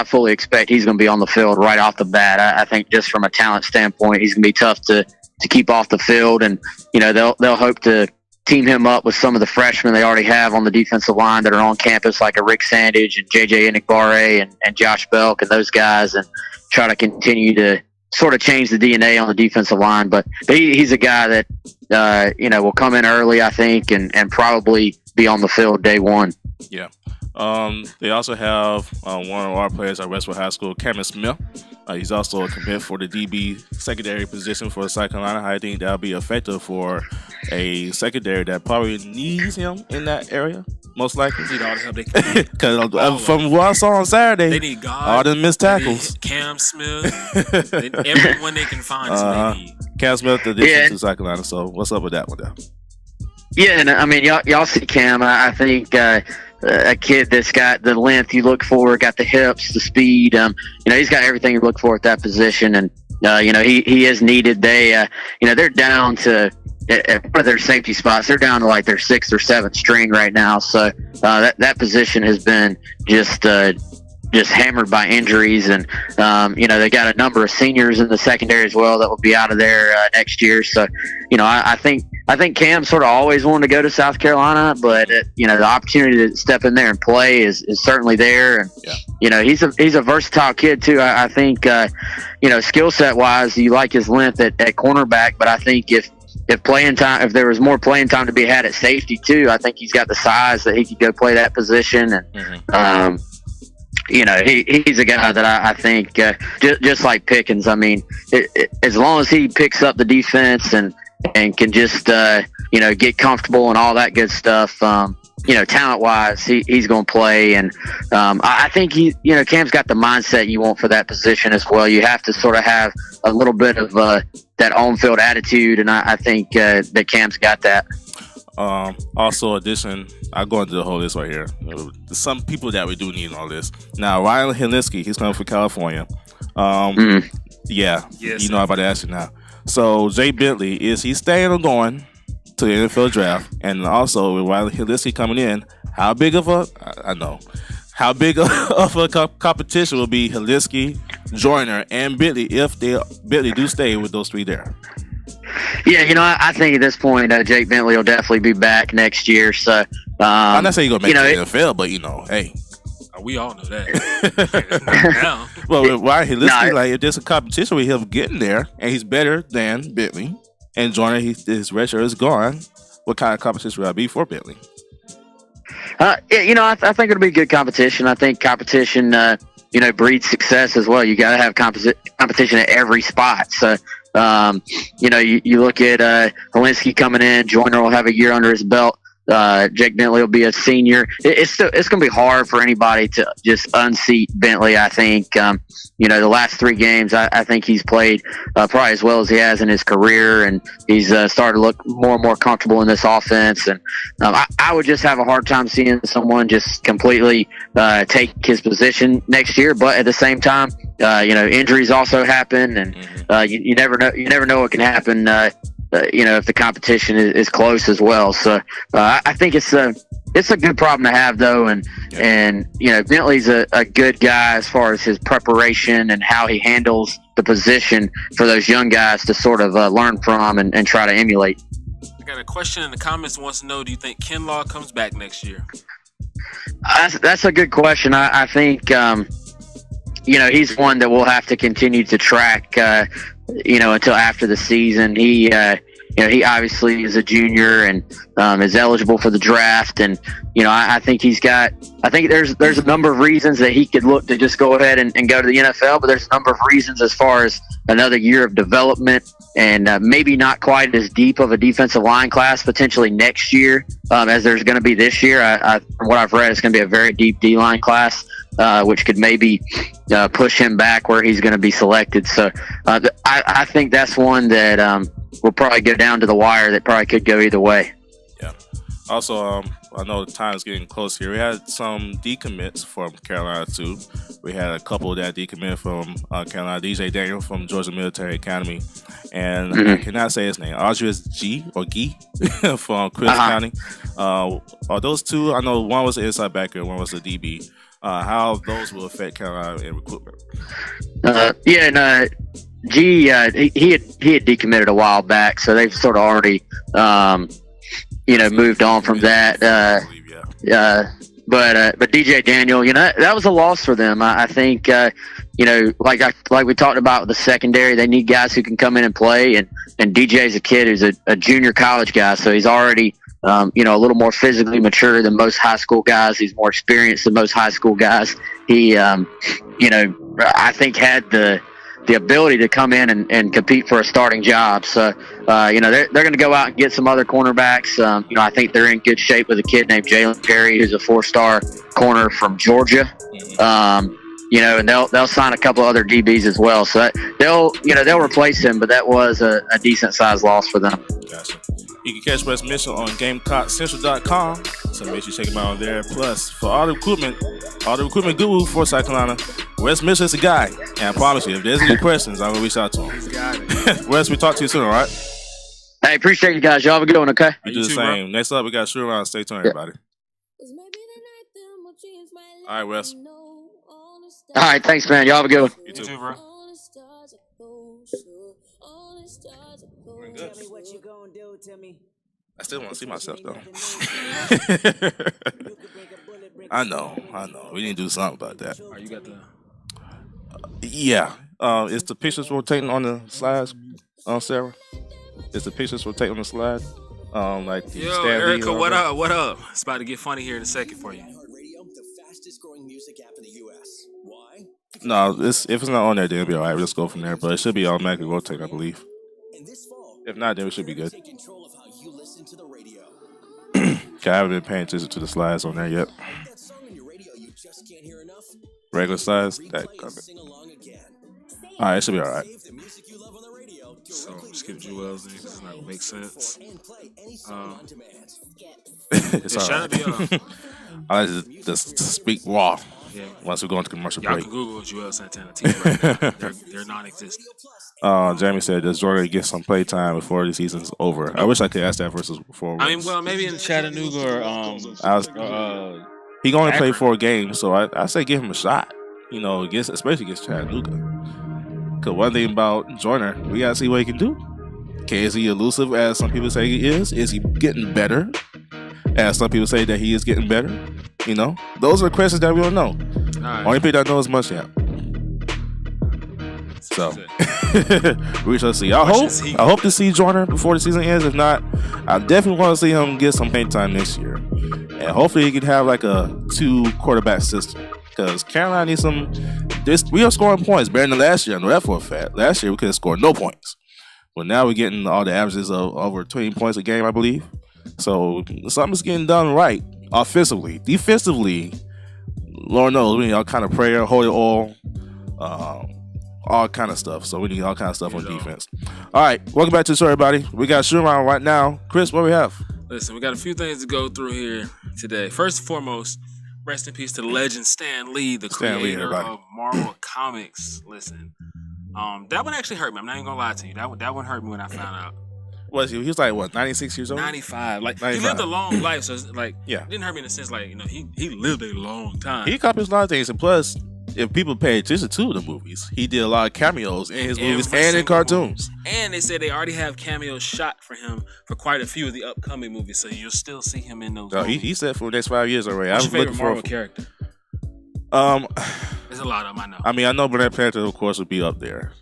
F: fully expect he's going to be on the field right off the bat. I think just from a talent standpoint, he's going to be tough to keep off the field, and they'll hope to team him up with some of the freshmen they already have on the defensive line that are on campus, like a Rick Sandage and JJ Enigbare and Josh Belk and those guys, and try to continue to sort of change the DNA on the defensive line. But he's a guy that will come in early, I think, and probably be on the field day one.
A: Yeah. They also have one of our players at Westwood High School, Cameron Smith. He's also a commit for the DB secondary position for South Carolina. I think that'll be effective for a secondary that probably needs him in that area, most likely.
B: Need all the help they can.
A: Because from what I saw on Saturday,
B: they need God,
A: all the missed tackles.
B: Cam Smith, everyone they can find. They need.
A: Cam Smith, the addition to South Carolina. So what's up with that one, though?
F: Yeah, and I mean, y'all see Cam. I think a kid that's got the length you look for, got the hips, the speed. He's got everything you look for at that position, and he is needed. They're down to at one of their safety spots. They're down to like their 6th or 7th string right now. So that position has been just hammered by injuries, and they got a number of seniors in the secondary as well that will be out of there next year. So I think Cam sort of always wanted to go to South Carolina, but the opportunity to step in there and play is certainly there. And he's a versatile kid too. I think skill set wise, you like his length at cornerback, but I think if there was more playing time to be had at safety too, I think he's got the size that he could go play that position. And he's a guy that I think just like Pickens. I mean, as long as he picks up the defense and can just get comfortable and all that good stuff, talent wise, he's going to play. And I think Cam's got the mindset you want for that position as well. You have to sort of have a little bit of that on-field attitude, and I think that Cam's got that.
A: Also, addition, I'll go into the whole list right here. There's some people that we do need in all this. Now, Ryan Helinsky, he's coming from California. Yeah,
B: yes,
A: I'm about to ask you now. So, Jay Bentley, is he staying or going to the NFL draft? And also, with Ryan Helinsky coming in, how big of a competition will be Helinsky, Joyner, and Bentley if Bentley do stay with those three there?
F: Yeah, I think at this point, Jake Bentley will definitely be back next year. So
A: I'm not saying he's going to make the NFL, but hey.
B: We all know that.
A: Well, with Ryan Helinsky, if there's a competition with him getting there, and he's better than Bentley, and Joyner, his red shirt is gone, what kind of competition would that be for Bentley?
F: I think it'll be good competition. I think competition, breeds success as well. You got to have competition at every spot. So, you look at Helinsky coming in, Joyner will have a year under his belt. Jake Bentley will be a senior. It's going to be hard for anybody to just unseat Bentley. I think, the last 3 games, I think he's played probably as well as he has in his career, and he's started to look more and more comfortable in this offense. And I would just have a hard time seeing someone just completely take his position next year. But at the same time, injuries also happen, and you never know. You never know what can happen. If the competition is close as well. So I think it's a good problem to have, though. And Bentley's a good guy as far as his preparation and how he handles the position for those young guys to sort of learn from and try to emulate.
B: I got a question in the comments wants to know, do you think Kinlaw comes back next year?
F: That's a good question. I think, he's one that we'll have to continue to track, until after the season. he obviously is a junior and is eligible for the draft. And, I think I think there's a number of reasons that he could look to just go ahead and go to the NFL, but there's a number of reasons as far as another year of development and maybe not quite as deep of a defensive line class potentially next year as there's going to be this year. From what I've read, it's going to be a very deep D-line class, which could maybe push him back where he's going to be selected. So I think that's one that will probably go down to the wire that probably could go either way.
A: Yeah. Also, I know the time's getting close here. We had some decommits from Carolina too. We had a couple that decommitted from Carolina. DJ Daniel from Georgia Military Academy, and I cannot say his name. Audrey's G or Gee from Chris County. Are those two? I know one was the inside backer, one was the DB. How those will affect Carolina in recruitment?
F: G he had decommitted a while back, so they've sort of already moved on from that. But DJ Daniel, that was a loss for them. I think like we talked about with the secondary, they need guys who can come in and play. And DJ's a kid who's a junior college guy, so he's already a little more physically mature than most high school guys. He's more experienced than most high school guys. He I think had the ability to come in and compete for a starting job. So, they're going to go out and get some other cornerbacks. I think they're in good shape with a kid named Jalen Perry, who's a 4-star corner from Georgia. And they'll sign a couple other DBs as well. So they'll replace him, but that was a decent sized loss for them.
A: Gotcha. You can catch West Mitchell on GamecockCentral.com. So make sure you check him out on there. Plus, for all the recruitment guru for South Carolina, Wes Mitchell is the guy. And I promise you, if there's any questions, I'm going to reach out to him.
B: He's got it.
A: Wes, we talk to you soon, all right?
F: Hey, appreciate you guys. Y'all have a good one, okay?
A: You do the same. Bro. Next up, we got Shoot Around. Stay tuned, everybody. All right, Wes.
F: All right, thanks, man. Y'all have a good one.
A: You too, bro. Good. I still want to see myself, though. I know. We need to do something about that.
B: Oh, you got the...
A: Yeah. Is the pictures rotating on the slides, Sarah? Is the pictures rotating on the slide? Like the
B: Yo, Erica, what up? What up? It's about to get funny here in a second for you.
D: The fastest growing music app in the US. Why?
A: No, if it's not on there, then it'll be all right. We'll just go from there. But it should be automatically rotating, I believe. If not, then we should be good.
D: Take control of how you listen to the radio.
A: I haven't been paying attention to the slides on there yet.
D: That song on your radio you just can't hear enough?
A: Regular size? Alright, it should be alright.
B: So, skip Joel's name because it's not going to make sense.
A: It's alright. I like to just speak raw.
B: Yeah.
A: Once we go into commercial
B: Y'all
A: break.
B: can Google Joel Santana team right now. They're non-existent.
A: Jamie said, does Jordan get some play time before the season's over? I wish I could ask that versus before.
B: I mean, well, maybe in Chattanooga or
A: he going to play 4 games, so I say give him a shot. Especially against Chattanooga. Because one thing about Joyner, we got to see what he can do. Okay, is he elusive as some people say he is? Is he getting better? As some people say that he is getting better? Those are questions that we don't know. Right. Only people that know is Munchausen. So we shall see. I hope to see Joyner before the season ends. If not, I definitely want to see him get some playing time this year, and hopefully he can have like a 2 quarterback system. Because Carolina needs some. We are scoring points better than last year. I know that for a fact. Last year we couldn't score no points, but now we're getting all the averages of over 20 points a game, I believe. So something's getting done right offensively. Defensively, Lord knows we need all kind of prayer, holy oil. All kind of stuff. So we need all kind of stuff on defense. All right, welcome back to the show, everybody. We got Shoot Around right now. Chris, what do we have?
B: Listen, we got a few things to go through here today. First and foremost, rest in peace to the legend Stan Lee, the creator of Marvel Comics. Listen, that one actually hurt me. I'm not even gonna lie to you. That one hurt me when I found out.
A: He was like what, 96 years old?
B: 95. Like
A: 95.
B: He lived a long life, so it's like
A: yeah.
B: It didn't hurt me in the sense like he lived a long time.
A: He accomplished a lot of things, and plus, if people pay attention to the movies, he did a lot of cameos in his movies and in cartoons.
B: Movie. And they said they already have cameos shot for him for quite a few of the upcoming movies, so you'll still see him in those. No,
A: he said for the next 5 years already.
B: What's your favorite Marvel character?
A: There's
B: a lot of them, I know.
A: I mean, I know Black Panther, of course, would be up there.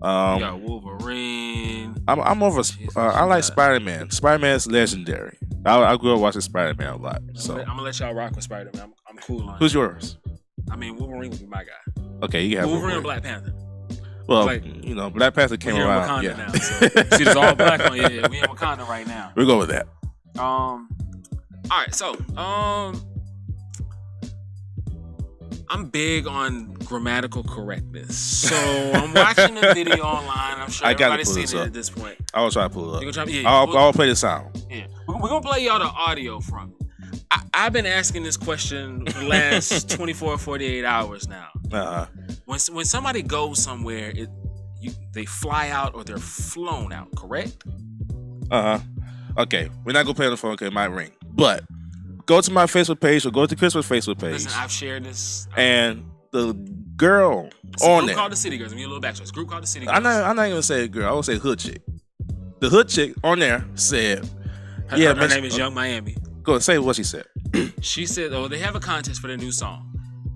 B: Yeah, Wolverine.
A: I'm over. I like Spider-Man. Spider-Man's legendary. I grew up watching Spider-Man a lot. So
B: I'm gonna let y'all rock with Spider-Man. I'm cool on it.
A: who's yours?
B: I mean, Wolverine would be my guy.
A: Okay, you have
B: Wolverine or Black Panther.
A: Well,
B: like,
A: Black Panther came
B: We're
A: around.
B: in Wakanda
A: Yeah.
B: now. So, see, there's all black on. Yeah, we in Wakanda right now.
A: We'll go with that.
B: All right, so I'm big on grammatical correctness. So I'm watching a video online. I'm sure everybody's seen it at this point.
A: I will try to pull it up.
B: You gonna try? Yeah,
A: I'll play the sound.
B: Yeah, we're gonna play y'all the audio from it. I've been asking this question for the last 24, 48 hours now. When somebody goes somewhere, they fly out or they're flown out, correct?
A: Okay, we're not gonna play on the phone because it might ring. But go to my Facebook page or go to Christmas Facebook page.
B: Listen, I've shared this.
A: And the girl
B: it's a
A: on
B: group
A: there.
B: called the City Girls. Let me get a little backstory. It's a group called the City Girls.
A: I'm not even gonna say girl. I will say hood chick. The hood chick on there said,
B: Her name is Young Miami.
A: Go and say what she said.
B: She said, they have a contest for their new song.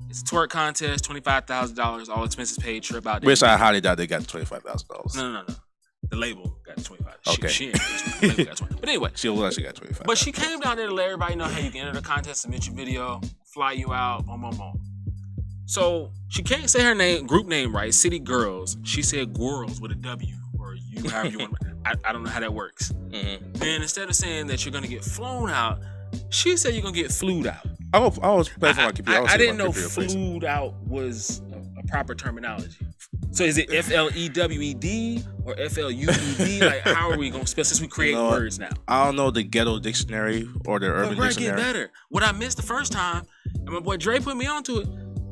B: It's a twerk contest, $25,000, all expenses paid, trip out there.
A: Which I highly doubt they got $25,000.
B: No. The label got 25.
A: Okay.
B: She ain't the label got 20. But anyway.
A: She got 25.
B: But she came down there to let everybody know, hey, you can enter the contest, submit your video, fly you out, boom. So she can't say her group name right, City Girls. She said girls with a W, or you, however you want. I don't know how that works.
A: Mm-hmm.
B: Then instead of saying that you're going to get flown out, she said you're going to get flued out.
A: I was playing for my computer.
B: I didn't know flued out was a proper terminology. So is it FLEWED or FLUED? Like, how are we going to spell since we create words now?
A: I don't know the ghetto dictionary or the urban dictionary.
B: Get better. What I missed the first time, and my boy Dre put me onto it,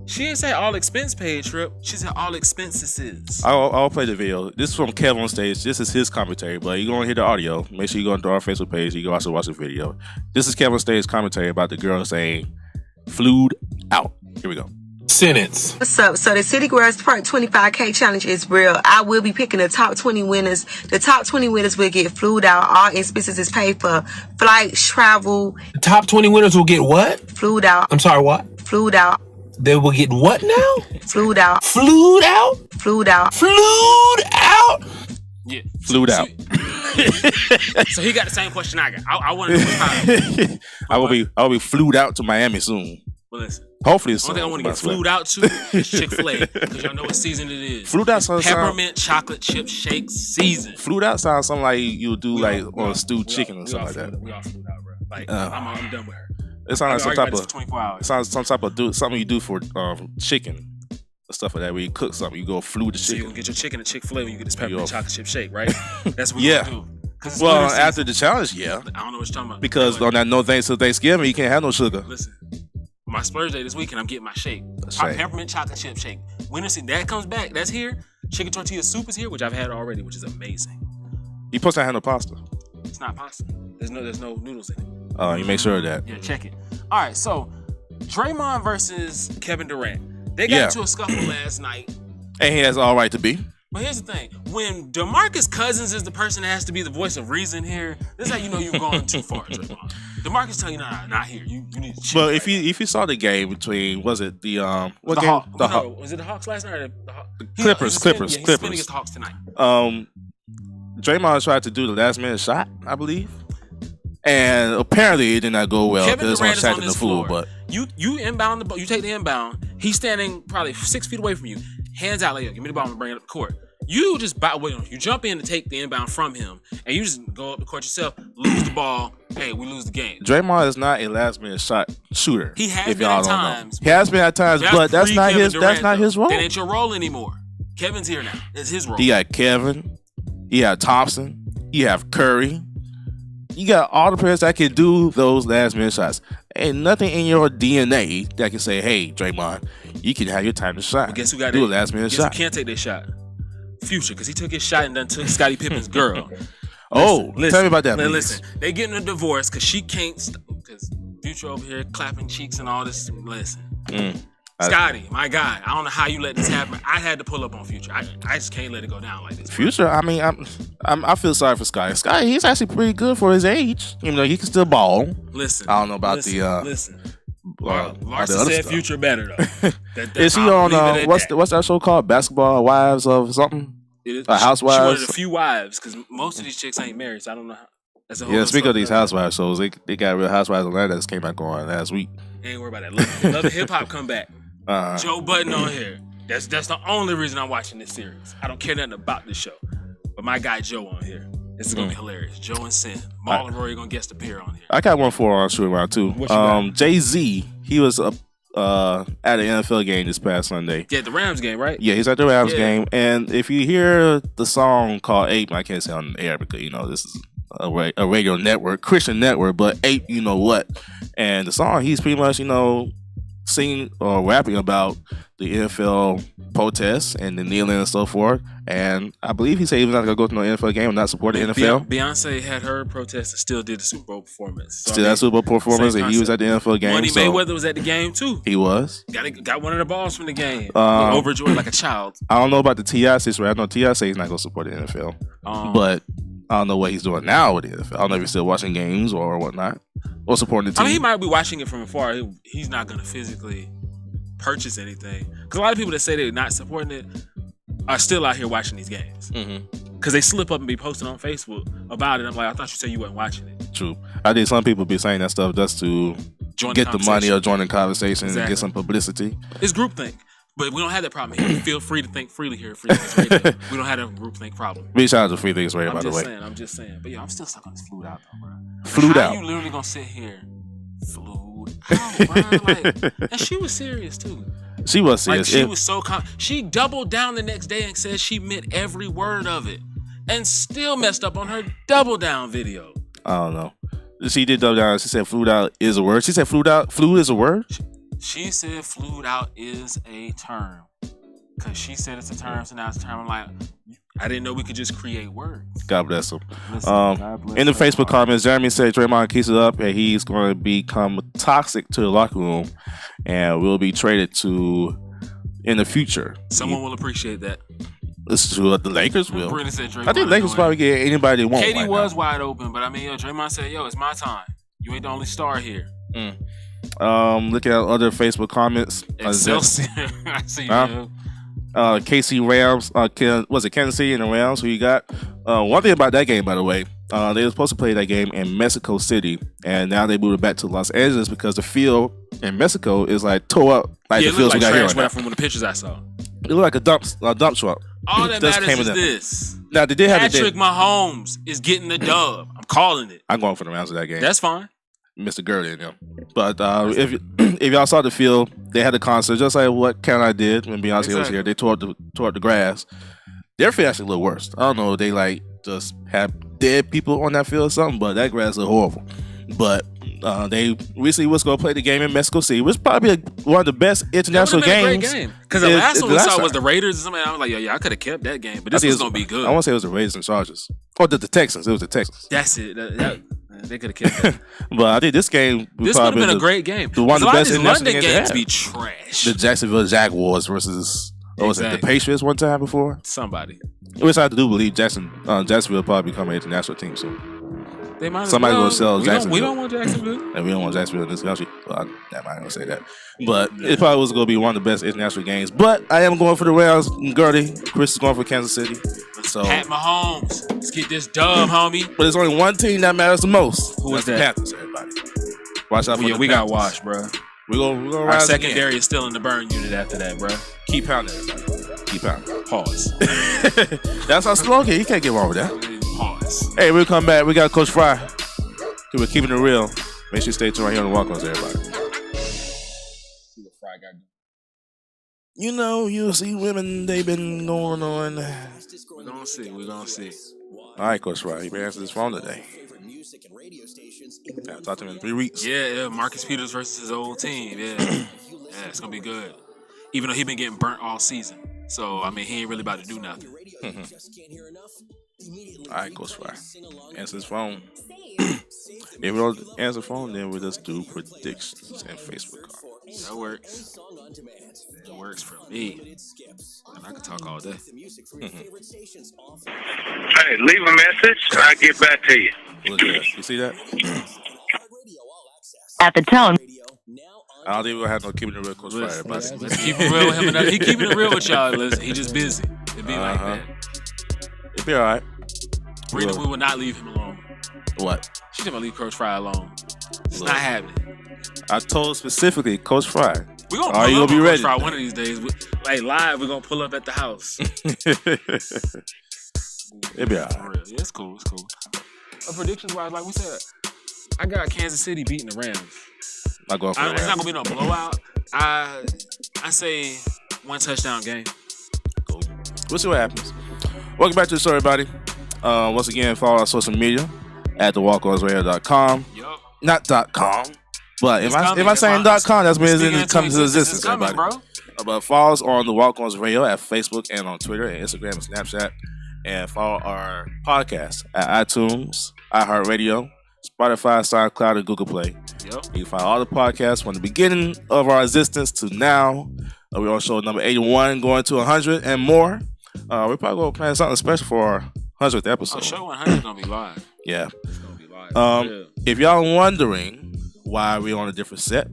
B: she didn't say all expense paid trip. She said all expenses.
A: I'll play the video. This is from Kev on stage. This is his commentary, but you're going to hear the audio. Make sure you go into our Facebook page. You can also watch the video. This is Kev on stage commentary about the girl saying, flued out. Here we go.
E: Sentence.
G: What's up? So the City Girls Part 25K Challenge is real. I will be picking the top 20 winners. The top 20 winners will get flued out. All expenses is paid for. Flights, travel.
E: The top 20 winners will get what?
G: Flued out.
E: I'm sorry, what?
G: Flued out.
E: They will get what now?
G: Flued out.
E: Flued out?
G: Flued out.
E: Flued out?
B: Yeah.
A: Flued out.
B: So he got the same question I got. I want to know what time.
A: I will be flued out to Miami soon.
B: Well, listen.
A: Hopefully it's
B: the only thing I want to get flued out to is Chick-fil-A, because y'all know what season it is.
A: Flued out sounds
B: peppermint chocolate chip shake season.
A: Flued out sounds something like you do on stewed chicken or something like that.
B: We all flued out, bro. Like I'm done with her.
A: It sounds like some type of
B: 24 hours.
A: It sounds some type of something you do for chicken. Stuff like that, where you cook something, you go flew the
B: So
A: chicken.
B: you can get your chicken at Chick-fil-A when you get this peppermint chocolate chip shake, right? That's what
A: yeah.
B: we're going to do.
A: Well, after the challenge, yeah.
B: I don't know what you're talking about.
A: Because on that no thanks to Thanksgiving, you can't have no sugar.
B: Listen, my splurge day this weekend, I'm getting my shake. Peppermint chocolate chip shake. When that comes back, that's here. Chicken tortilla soup is here, which I've had already, which is amazing.
A: You supposed to have no pasta.
B: It's not pasta. There's no noodles in it.
A: Oh, you make sure of that.
B: Yeah, check it. All right, so Draymond versus Kevin Durant. They got into a scuffle last night.
A: And he has all right to be.
B: But here's the thing. When DeMarcus Cousins is the person that has to be the voice of reason here, this is how you know you've gone too far, Draymond. DeMarcus telling you, nah, not here. You need to chill.
A: Well, if you saw the game between, was it the what
B: the
A: game?
B: Hawks. Was it the Hawks last night or the
A: Clippers? Clippers.
B: He's spinning against the Hawks tonight.
A: Draymond tried to do the last minute shot, I believe. And apparently it did not go well.
B: Kevin Durant is on this floor.
A: But
B: you inbound the ball. You take the inbound. He's standing probably 6 feet away from you. Hands out, like, yo, give me the ball and bring it up the court. You just you jump in to take the inbound from him, and you just go up the court yourself, lose the ball. Hey, we lose the game.
A: Draymond is not a last minute shot shooter.
B: He has been at times.
A: He has been at times, but that's not his. That's not his role.
B: That ain't your role anymore. Kevin's here now. It's his role.
A: He got Kevin. He got Thompson. You have Curry. You got all the players that can do those last minute shots. Ain't nothing in your DNA that can say, "Hey, Draymond, you can have your time to shot."
B: But guess who got
A: do a last minute shot?
B: Who can't take that shot? Future, because he took his shot and then took Scottie Pippen's girl.
A: Tell me about that.
B: Listen, they getting a divorce because she can't. Because Future over here clapping cheeks and all this. Listen, Scottie, my guy, I don't know how you let this happen. I had to pull up on Future. I just can't let it go down like this.
A: Future, I mean, I feel sorry for Scottie. Scottie, he's actually pretty good for his age. Even though he can still ball.
B: Listen,
A: I don't know about
B: Larson said Future better though.
A: Is he on what's that show called? Basketball Wives of something?
B: It is,
A: Housewives?
B: She wanted a few wives because most of these chicks ain't married. So I don't know. That's a whole
A: Yeah,
B: other
A: speaking of
B: story.
A: these housewives shows, they got Real Housewives of Atlanta that came back on last week.
B: Ain't worry about that. Love hip hop come back. Joe Budden on here. That's the only reason I'm watching this series. I don't care nothing about this show, but my guy Joe on here. This is gonna be hilarious. Joe and Sin, Maul and Rory gonna guest appear on here.
A: I got one for shooting around too. Jay-Z, he was at an NFL game this past Sunday.
B: Yeah, the Rams game, right?
A: Yeah, he's at the Rams game, and if you hear the song called "Ape," I can't say on the air because this is a radio network, Christian network, but "Ape," you know what? And the song, he's pretty much singing or rapping about the NFL protests and the kneeling and so forth. And I believe he said he was not going to go to no NFL game and not support the NFL.
B: Beyonce had her protest and still did the Super Bowl performance. So
A: that Super Bowl performance, and he was at the NFL game.
B: Money Mayweather was at the game too.
A: He was.
B: Got one of the balls from the game. Overjoyed like a child.
A: I don't know about the T.I. situation. I know T.I. said he's not going to support the NFL. But I don't know what he's doing now with the NFL. I don't know if he's still watching games or whatnot. Or supporting the team.
B: I mean, he might be watching it from afar. He's not going to physically purchase anything. Because a lot of people that say they're not supporting it are still out here watching these games. Because they slip up and be posting on Facebook about it. I'm like, I thought you said you wasn't watching it.
A: True. I think some people be saying that stuff just to get the money or join the conversation and get some publicity.
B: It's groupthink. But we don't have that problem here. Feel free to think freely here at Free Things Radio. We don't have a groupthink problem.
A: Big shout out to Free Things Radio, by the way.
B: I'm just saying. But yeah, I'm still stuck on this flued out, though, bro.
A: Flued out.
B: How you literally gonna sit here flued out, bro? And she was serious, too.
A: She was serious.
B: She was so she doubled down the next day and said she meant every word of it. And still messed up on her double down video.
A: I don't know. She did double down. She said flued out is a word. She said flued is a word?
B: She said flued out is a term. Because she said it's a term, so now it's a term. I'm like, I didn't know we could just create words.
A: God bless him. In the Facebook comments, Jeremy said Draymond keeps it up and he's going to become toxic to the locker room and will be traded to in the future.
B: Someone will appreciate that.
A: This is what the Lakers will.
B: Said
A: I think Lakers probably get anybody they want.
B: KD was wide open, but I mean, Draymond said, it's my time. You ain't the only star here.
A: Looking at other Facebook comments.
B: Excelsior. I see you.
A: KC Rams, was it Kansas City and the Rams? Who you got? One thing about that game, by the way, they were supposed to play that game in Mexico City, and now they moved it back to Los Angeles because the field in Mexico is like tore up, like the fields we got here. Right now.
B: From the pictures I saw,
A: it looked like a dump truck.
B: All that matters is this.
A: Now they did have
B: Patrick Mahomes is getting the dub. I'm calling it.
A: I'm going for the Rams of that game.
B: That's fine.
A: Mr. Gurley and them. But if y'all saw the field, they had a concert just like what Carolina did when Beyonce was here. They tore up the grass. Their field actually looked worse. I don't know if they like just have dead people on that field or something, but that grass looked horrible. But they recently was going to play the game in Mexico City, which is probably one of the best international games.
B: Because the last one we saw was the Raiders or something. I was like, I could have kept that game, but this was going to be good.
A: I want to say it was the Raiders and Chargers. Or the Texans. It was the Texans.
B: That's it. They could have kept that.
A: But I think this game
B: would have been a great game.
A: One of the best
B: London games be trash.
A: The Jacksonville Jaguars versus was it the Patriots one time before?
B: Somebody.
A: Which I do believe Jacksonville probably become an international team soon.
B: They might.
A: Somebody will sell Jacksonville.
B: We don't want Jacksonville.
A: And we don't want Jacksonville in this country. Well, I'm not going to say that. But it probably was going to be one of the best international games. But I am going for the Rams. Gertie. Chris is going for Kansas City. So
B: Pat Mahomes. Let's get this dub, homie.
A: But there's only one team that matters the most.
B: Who is that?
A: The Panthers, everybody. Watch out for the Panthers.
B: We got washed, bro.
A: We're gonna
B: Our
A: rise
B: secondary
A: again.
B: is still in the burn unit after that, bro.
A: Keep pounding, everybody. Keep pounding.
B: Pause.
A: That's our slogan. You can't get wrong with that.
B: Pause.
A: Hey, we'll come back. We got Coach Fry. We're keeping it real. Make sure you stay tuned right here on the Walk-Ons, everybody.
B: See what Fry got.
A: You know, you'll see women, they've been going on.
B: We're gonna see.
A: All right, Coach Fry. You may answer this phone today. I talked to him in 3 weeks.
B: Yeah, Marcus Peters versus his old team. Yeah, it's gonna be good. Even though he been getting burnt all season, so I mean he ain't really about to do nothing.
A: All right, Coach Fry. Answer his phone. If we don't answer the phone, then we'll just do predictions and Facebook comments.
B: That works. It works for me. And I can talk all day.
H: Hey, leave a message. I'll get back to you.
A: Look at that. You see that?
I: At the tone.
A: I don't think we're gonna have no keeping it real, Coach Fry. Everybody.
B: Let's keep it real with him. He keeping it real with y'all. Listen, he just busy. It be like that.
A: It'll be all right.
B: Brenda, we will not leave him alone.
A: What?
B: She's never leave Coach Fry alone. It's not happening.
A: I told specifically Coach Fry.
B: We're going to
A: Are you
B: pull up
A: gonna be
B: on
A: ready?
B: Coach Fry one of these days. Like live, we're going to pull up at the house.
A: It'll be all right.
B: For real. Yeah, it's cool. It's cool. Predictions wise, like we said, I got Kansas City beating the Rams.
A: Not going for
B: It's
A: the
B: not
A: Rams.
B: going to be no blowout. I say 1 touchdown game.
A: Cool. We'll see what happens. Welcome back to the show, everybody. Once again, follow our social media at the walkonsradio.com.
B: Yup.
A: Not .com. But if I saying .com, that's means it comes into existence,
B: It's coming,
A: everybody.
B: bro.
A: But follow us on the Walk-Ons Radio at Facebook and on Twitter and Instagram and Snapchat. And follow our podcast at iTunes, iHeartRadio, Spotify, SoundCloud, and Google Play.
B: Yep.
A: You can find all the podcasts from the beginning of our existence to now. We're on show number 81, going to 100 and more. We're probably going to plan something special for our 100th episode.
B: Oh, show 100 is going to be live.
A: Yeah.
B: It's going to be live.
A: If y'all wondering why we're on a different set,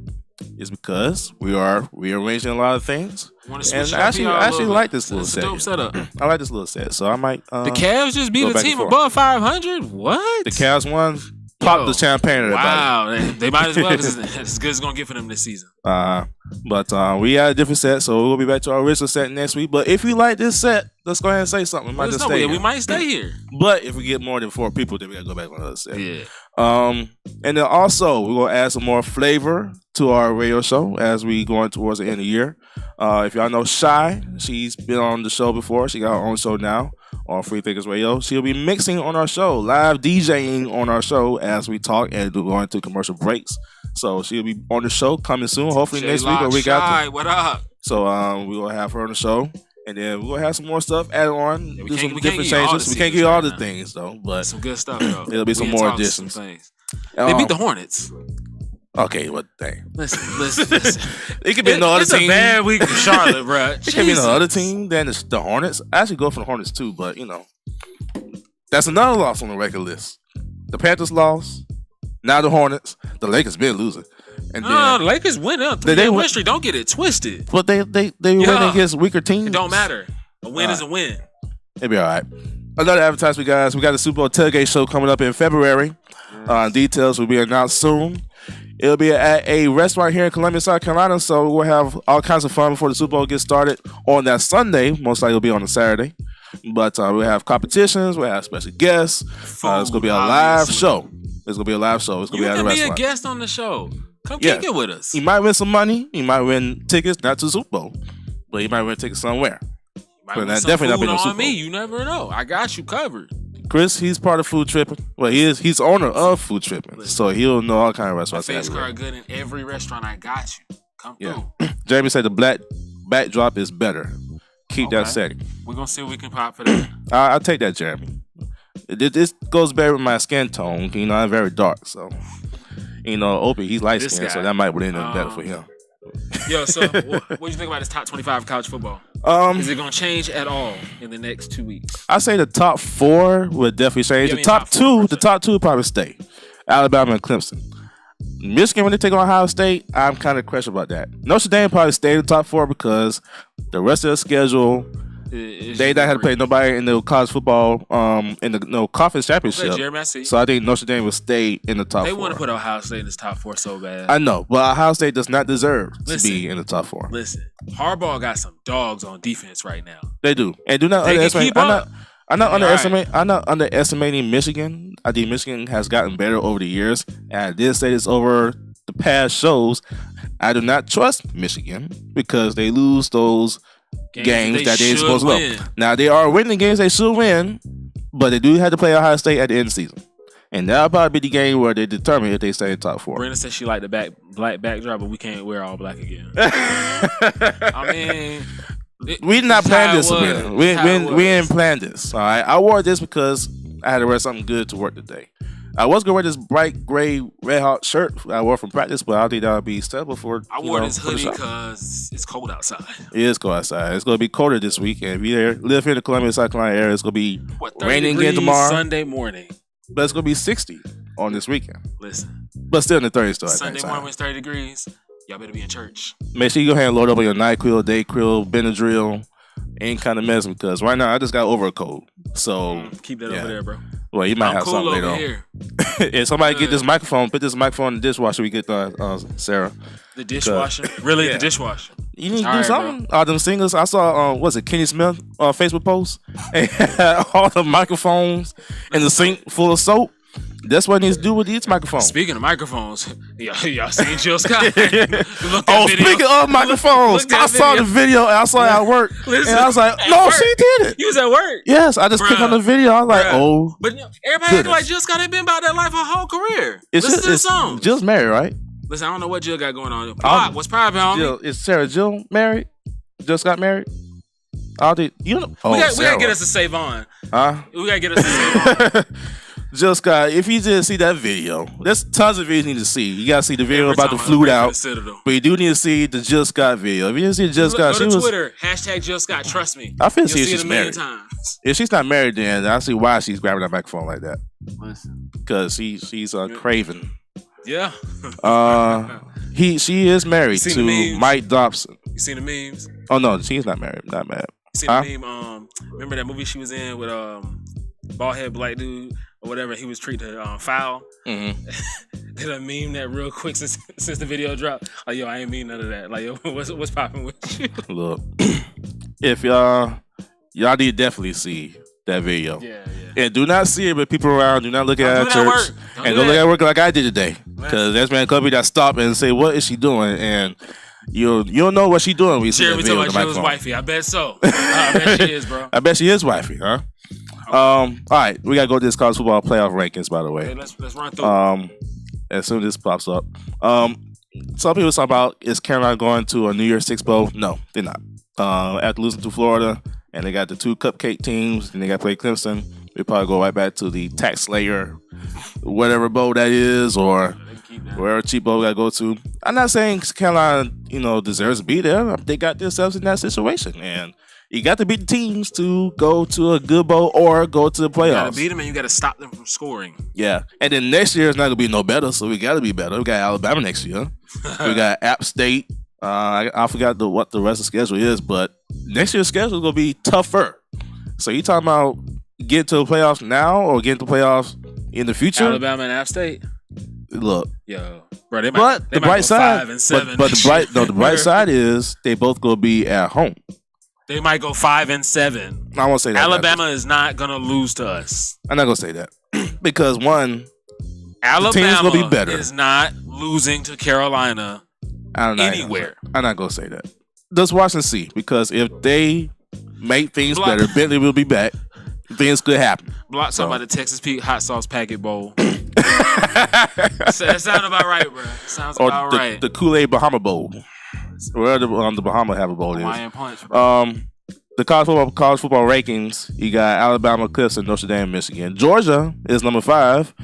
A: it's because we are rearranging a lot of things. And I actually like this little set.
B: It's a dope setup.
A: I like this little set, so I might.
B: The Cavs just beat
A: go
B: a
A: back
B: team
A: and forth.
B: above 500? What?
A: The Cavs won. Pop the champagne, everybody.
B: Wow, they might as well because it's as good as it's going to get for them this season.
A: But we had a different set, so we'll be back to our original set next week. But if you like this set, let's go ahead and say something. We might just stay here.
B: We might stay here.
A: But if we get more than 4 people, then we got to go back on another set.
B: Yeah.
A: And then also, we're going to add some more flavor to our radio show as we going towards the end of the year. If y'all know Shy, she's been on the show before. She got her own show now on Free Thinkers Radio. She'll be mixing on our show, live DJing on our show as we talk and go into commercial breaks. So she'll be on the show coming soon, hopefully next week or week after.
B: What up?
A: So we will have her on the show. And then we're going to have some more stuff added on, do some different changes. We can't give you all the things, though. But
B: some good stuff, though.
A: It'll be some more additions.
B: They beat the Hornets.
A: Okay, what thing?
B: Listen.
A: It could be no other team.
B: It's a bad week for Charlotte, bro.
A: It could be no other team than the Hornets. I actually go for the Hornets too, but that's another loss on the record list. The Panthers lost. Now the Hornets. The Lakers been losing. And
B: the Lakers win up. They win streak. Don't get it twisted.
A: But they win against weaker teams.
B: It don't matter. A win is a win.
A: It'll be all right. Another advertisement, guys. We got the Super Bowl tailgate show coming up in February. Details will be announced soon. It'll be at a restaurant here in Columbia, South Carolina. So we'll have all kinds of fun before the Super Bowl gets started on that Sunday. Most likely it'll be on a Saturday. But we'll have competitions. We'll have special guests. It's going to be a live show. It's going to be a live show. It's going to be at a restaurant.
B: You can be a guest on the show. Come kick it with us.
A: You might win some money. You might win tickets, not to the Super Bowl. But you might win tickets somewhere.
B: But that's definitely not on me. You never know. I got you covered.
A: Chris, he's part of Food Tripping. Well, he's owner of Food Tripping. So he'll know all kind of restaurants.
B: My face card good in every restaurant. I got you. Come through.
A: Jeremy said the black backdrop is better. Keep that setting.
B: We're going to see what we can pop for that.
A: I'll take that, Jeremy. This goes better with my skin tone. I'm very dark. So, Opie, he's light skinned. So that might be better for him.
B: Yo, so what do you think about this top 25 college football? Is it going to change at all in the next 2 weeks?
A: I say the top 4 would definitely change. The top two would probably stay. Alabama and Clemson. Michigan, when they take on Ohio State, I'm kind of questionable about that. Notre Dame probably stay in the top 4 because the rest of the schedule, they not had to play nobody in the college football, in the conference championship.
B: Jeremy, I see.
A: So I think Notre Dame will stay in the top 4.
B: They want to put Ohio State in this top 4 so bad.
A: I know, but Ohio State does not deserve to be in the top 4.
B: Listen, Harbaugh got some dogs on defense right now.
A: They do, and do not underestimate. I'm not underestimating Michigan. I think Michigan has gotten better over the years, and I did say this over the past shows. I do not trust Michigan because they lose those games that they're supposed to win. Now they are winning games they should win, but they do have to play Ohio State at the end of the season, and that'll probably be the game where they determine if they stay in top 4.
B: Brenda said she liked the black backdrop, but we can't wear all black again. I mean.
A: We did not plan this. We didn't plan this. All right, I wore this because I had to wear something good to work today. I was gonna wear this bright gray Red Hot shirt I wore from practice, but I don't think that would be suitable for.
B: I wore this hoodie because it's cold outside.
A: It is cold outside. It's gonna be colder this week, and if you live here in the Columbia, South Carolina area, it's gonna be raining again tomorrow.
B: Sunday morning,
A: but it's gonna be 60 on this weekend.
B: Listen,
A: but still in the 30s though.
B: Sunday morning when it's 30 degrees. Y'all better be in church.
A: Make sure you go ahead and load up on your NyQuil, DayQuil, Benadryl, ain't kind of messing because right now I just got over a cold. So
B: Keep that
A: yeah.
B: over there, bro.
A: Well, you might
B: I'm
A: have
B: cool
A: something later
B: over
A: on.
B: here.
A: If somebody get this microphone, put this microphone in the dishwasher. We get Sarah.
B: The dishwasher? Really?
A: Yeah.
B: The dishwasher?
A: You need to
B: All
A: do
B: right,
A: something. All them singers. I saw, was it Kenny Smith Facebook post? And had all the microphones in the sink full of soap. That's what he needs to do with these microphones.
B: Speaking of microphones, y'all seen Jill Scott? Look that video.
A: Speaking of microphones,
B: Look that
A: I saw the video and I saw it at work.
B: Listen,
A: and I was like,
B: at
A: no,
B: work.
A: she did it.
B: You was at work.
A: Yes, I just clicked on the video. I was like, oh.
B: But everybody acting like Jill Scott ain't been about that life her whole career. Listen to the song.
A: Jill's married, right?
B: Listen, I don't know what Jill got going on. What's private, homie?
A: Jill, is Sarah Jill married? Just got married? You know?
B: We gotta get us to save on.
A: Huh?
B: We gotta get us to save on.
A: Jill Scott, if you didn't see that video, there's tons of videos you need to see. You gotta see the video
B: Every
A: about the
B: time I
A: flute
B: pray for
A: out,
B: the Citadel.
A: but you do need to see the Jill Scott video. If you didn't see Jill Scott,
B: Go
A: she
B: to
A: was.
B: Twitter, hashtag Jill Scott, trust me.
A: I feel
B: You'll
A: see if
B: see
A: she's
B: it a million
A: married.
B: times.
A: If she's not married, then I see why she's grabbing that microphone like that.
B: Listen.
A: Because she's craven.
B: Yeah.
A: She is married
B: You seen
A: to
B: the memes?
A: Mike Dobson.
B: You seen the memes?
A: Oh no, she's not married. Not mad.
B: You seen the meme? Remember that movie she was in with bald head black dude or whatever? He was treated foul.
A: Mm-hmm.
B: Did I meme that real quick since the video dropped? Like, yo, I ain't mean none of that. Like, yo, what's popping with you?
A: Look, if y'all need to definitely see that video.
B: Yeah.
A: And do not see it with people around. Do not look at
B: do
A: it
B: that
A: at
B: work.
A: church.
B: Don't
A: And
B: do
A: don't look
B: that.
A: at work like I did today. Because that's man could be that stop and say, what is she doing? And you'll know what she doing when you see that
B: Jeremy
A: video
B: talking
A: with the
B: about Jill's
A: microphone.
B: wifey. I bet so. I bet she is, bro.
A: I bet she is wifey, huh? All right, we gotta go to this college football playoff rankings, by the way.
B: Hey, let's run through.
A: As soon as this pops up. Some people talk about, is Carolina going to a New Year's Six Bowl? No, they're not. After losing to Florida, and they got the two cupcake teams, and they got to play Clemson, they probably go right back to the tax slayer, whatever bowl that is, or wherever cheap bowl got to go to. I'm not saying Carolina, deserves to be there. They got themselves in that situation, and you got to beat the teams to go to a good bowl or go to the playoffs.
B: You gotta beat them and you gotta stop them from scoring.
A: Yeah, and then next year it's not gonna be no better, so we gotta be better. We got Alabama next year. We got App State. I forgot what the rest of the schedule is, but next year's schedule is gonna be tougher. So you talking about getting to the playoffs now or getting to the playoffs in the future?
B: Alabama and App State.
A: Look,
B: Yo, bro, they might,
A: but the bright side,
B: 5 and 7.
A: but the bright side is they both gonna be at home.
B: They might go 5 and 7.
A: I won't say that.
B: Alabama is not gonna lose to us.
A: I'm not gonna say that because one,
B: Alabama
A: the team's gonna be better.
B: is not losing to Carolina anywhere.
A: I'm not gonna say that. Just watch and see, because if they make things
B: Block.
A: better, Bentley will be back. Things could happen.
B: Block somebody the Texas Pete hot sauce packet bowl. That sounds about right, bro. Sounds
A: Or
B: about right.
A: the Kool-Aid Bahama Bowl. Where the Bahama have a bowl
B: Hawaiian
A: is.
B: punch, bro.
A: The college football rankings, you got Alabama, Clemson, Notre Dame, Michigan. Georgia is number 5.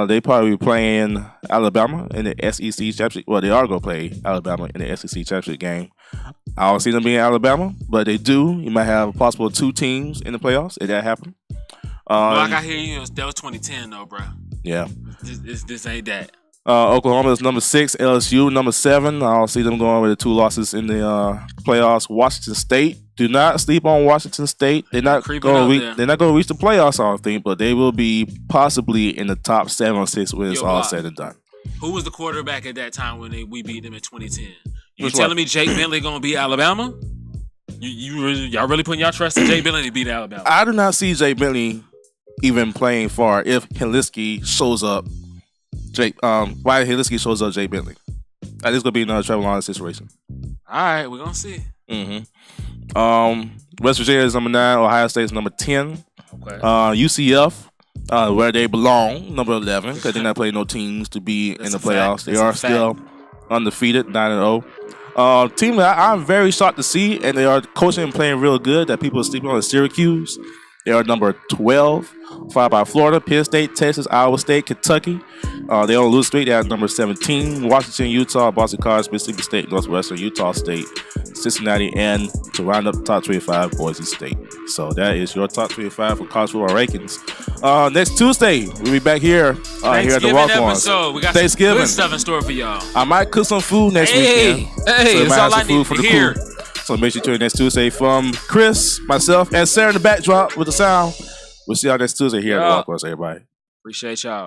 A: They probably be playing Alabama in the SEC championship. Well, they are going to play Alabama in the SEC championship game. I don't see them being Alabama, but they do. You might have a possible 2 teams in the playoffs if that happen.
B: Like I hear you, that was 2010 though, bro.
A: Yeah.
B: This ain't that.
A: Oklahoma is number 6. LSU number 7. I don't see them going with the 2 losses in the playoffs. Washington State. Do not sleep on Washington State. They're not going to reach the playoffs, I don't think, but they will be possibly in the top 7 or 6 when it's all said and done.
B: Who was the quarterback at that time when we beat them in 2010? You telling me Jake Bentley gonna beat Alabama? Y'all really putting y'all trust in Jake Bentley to beat Alabama?
A: I do not see Jake Bentley even playing far if Hilinski shows up. Why Hilinski shows up Jake Bentley? I think it's gonna be another Trevor Lawrence situation.
B: All right, we're gonna see.
A: West Virginia is number 9. Ohio State is number 10.
B: Okay.
A: UCF, where they belong, number 11, because they're not playing no teams to be in the playoffs. They are still undefeated, 9-0. Team that I'm very shocked to see, and they are coaching and playing real good, that people are sleeping on, is Syracuse. They are number 12, followed by Florida, Penn State, Texas, Iowa State, Kentucky. They on lose streak. They are number 17. Washington, Utah, Boston College, Mississippi State, Northwestern, Utah State, Cincinnati, and to round up the top 25, Boise State. So that is your top 25 for college football rankings. Next Tuesday, we'll be back here here at the Walk-Ons.
B: Episode. We got
A: Thanksgiving.
B: some good stuff in store for y'all.
A: I might cook some food next weekend.
B: Hey,
A: so
B: that's all I
A: some food
B: need
A: for
B: to
A: the
B: hear.
A: crew. So make sure you tune in next Tuesday from Chris, myself, and Sarah in the backdrop with the sound. We'll see y'all next Tuesday here at the Walk-Ons, everybody.
B: Appreciate y'all.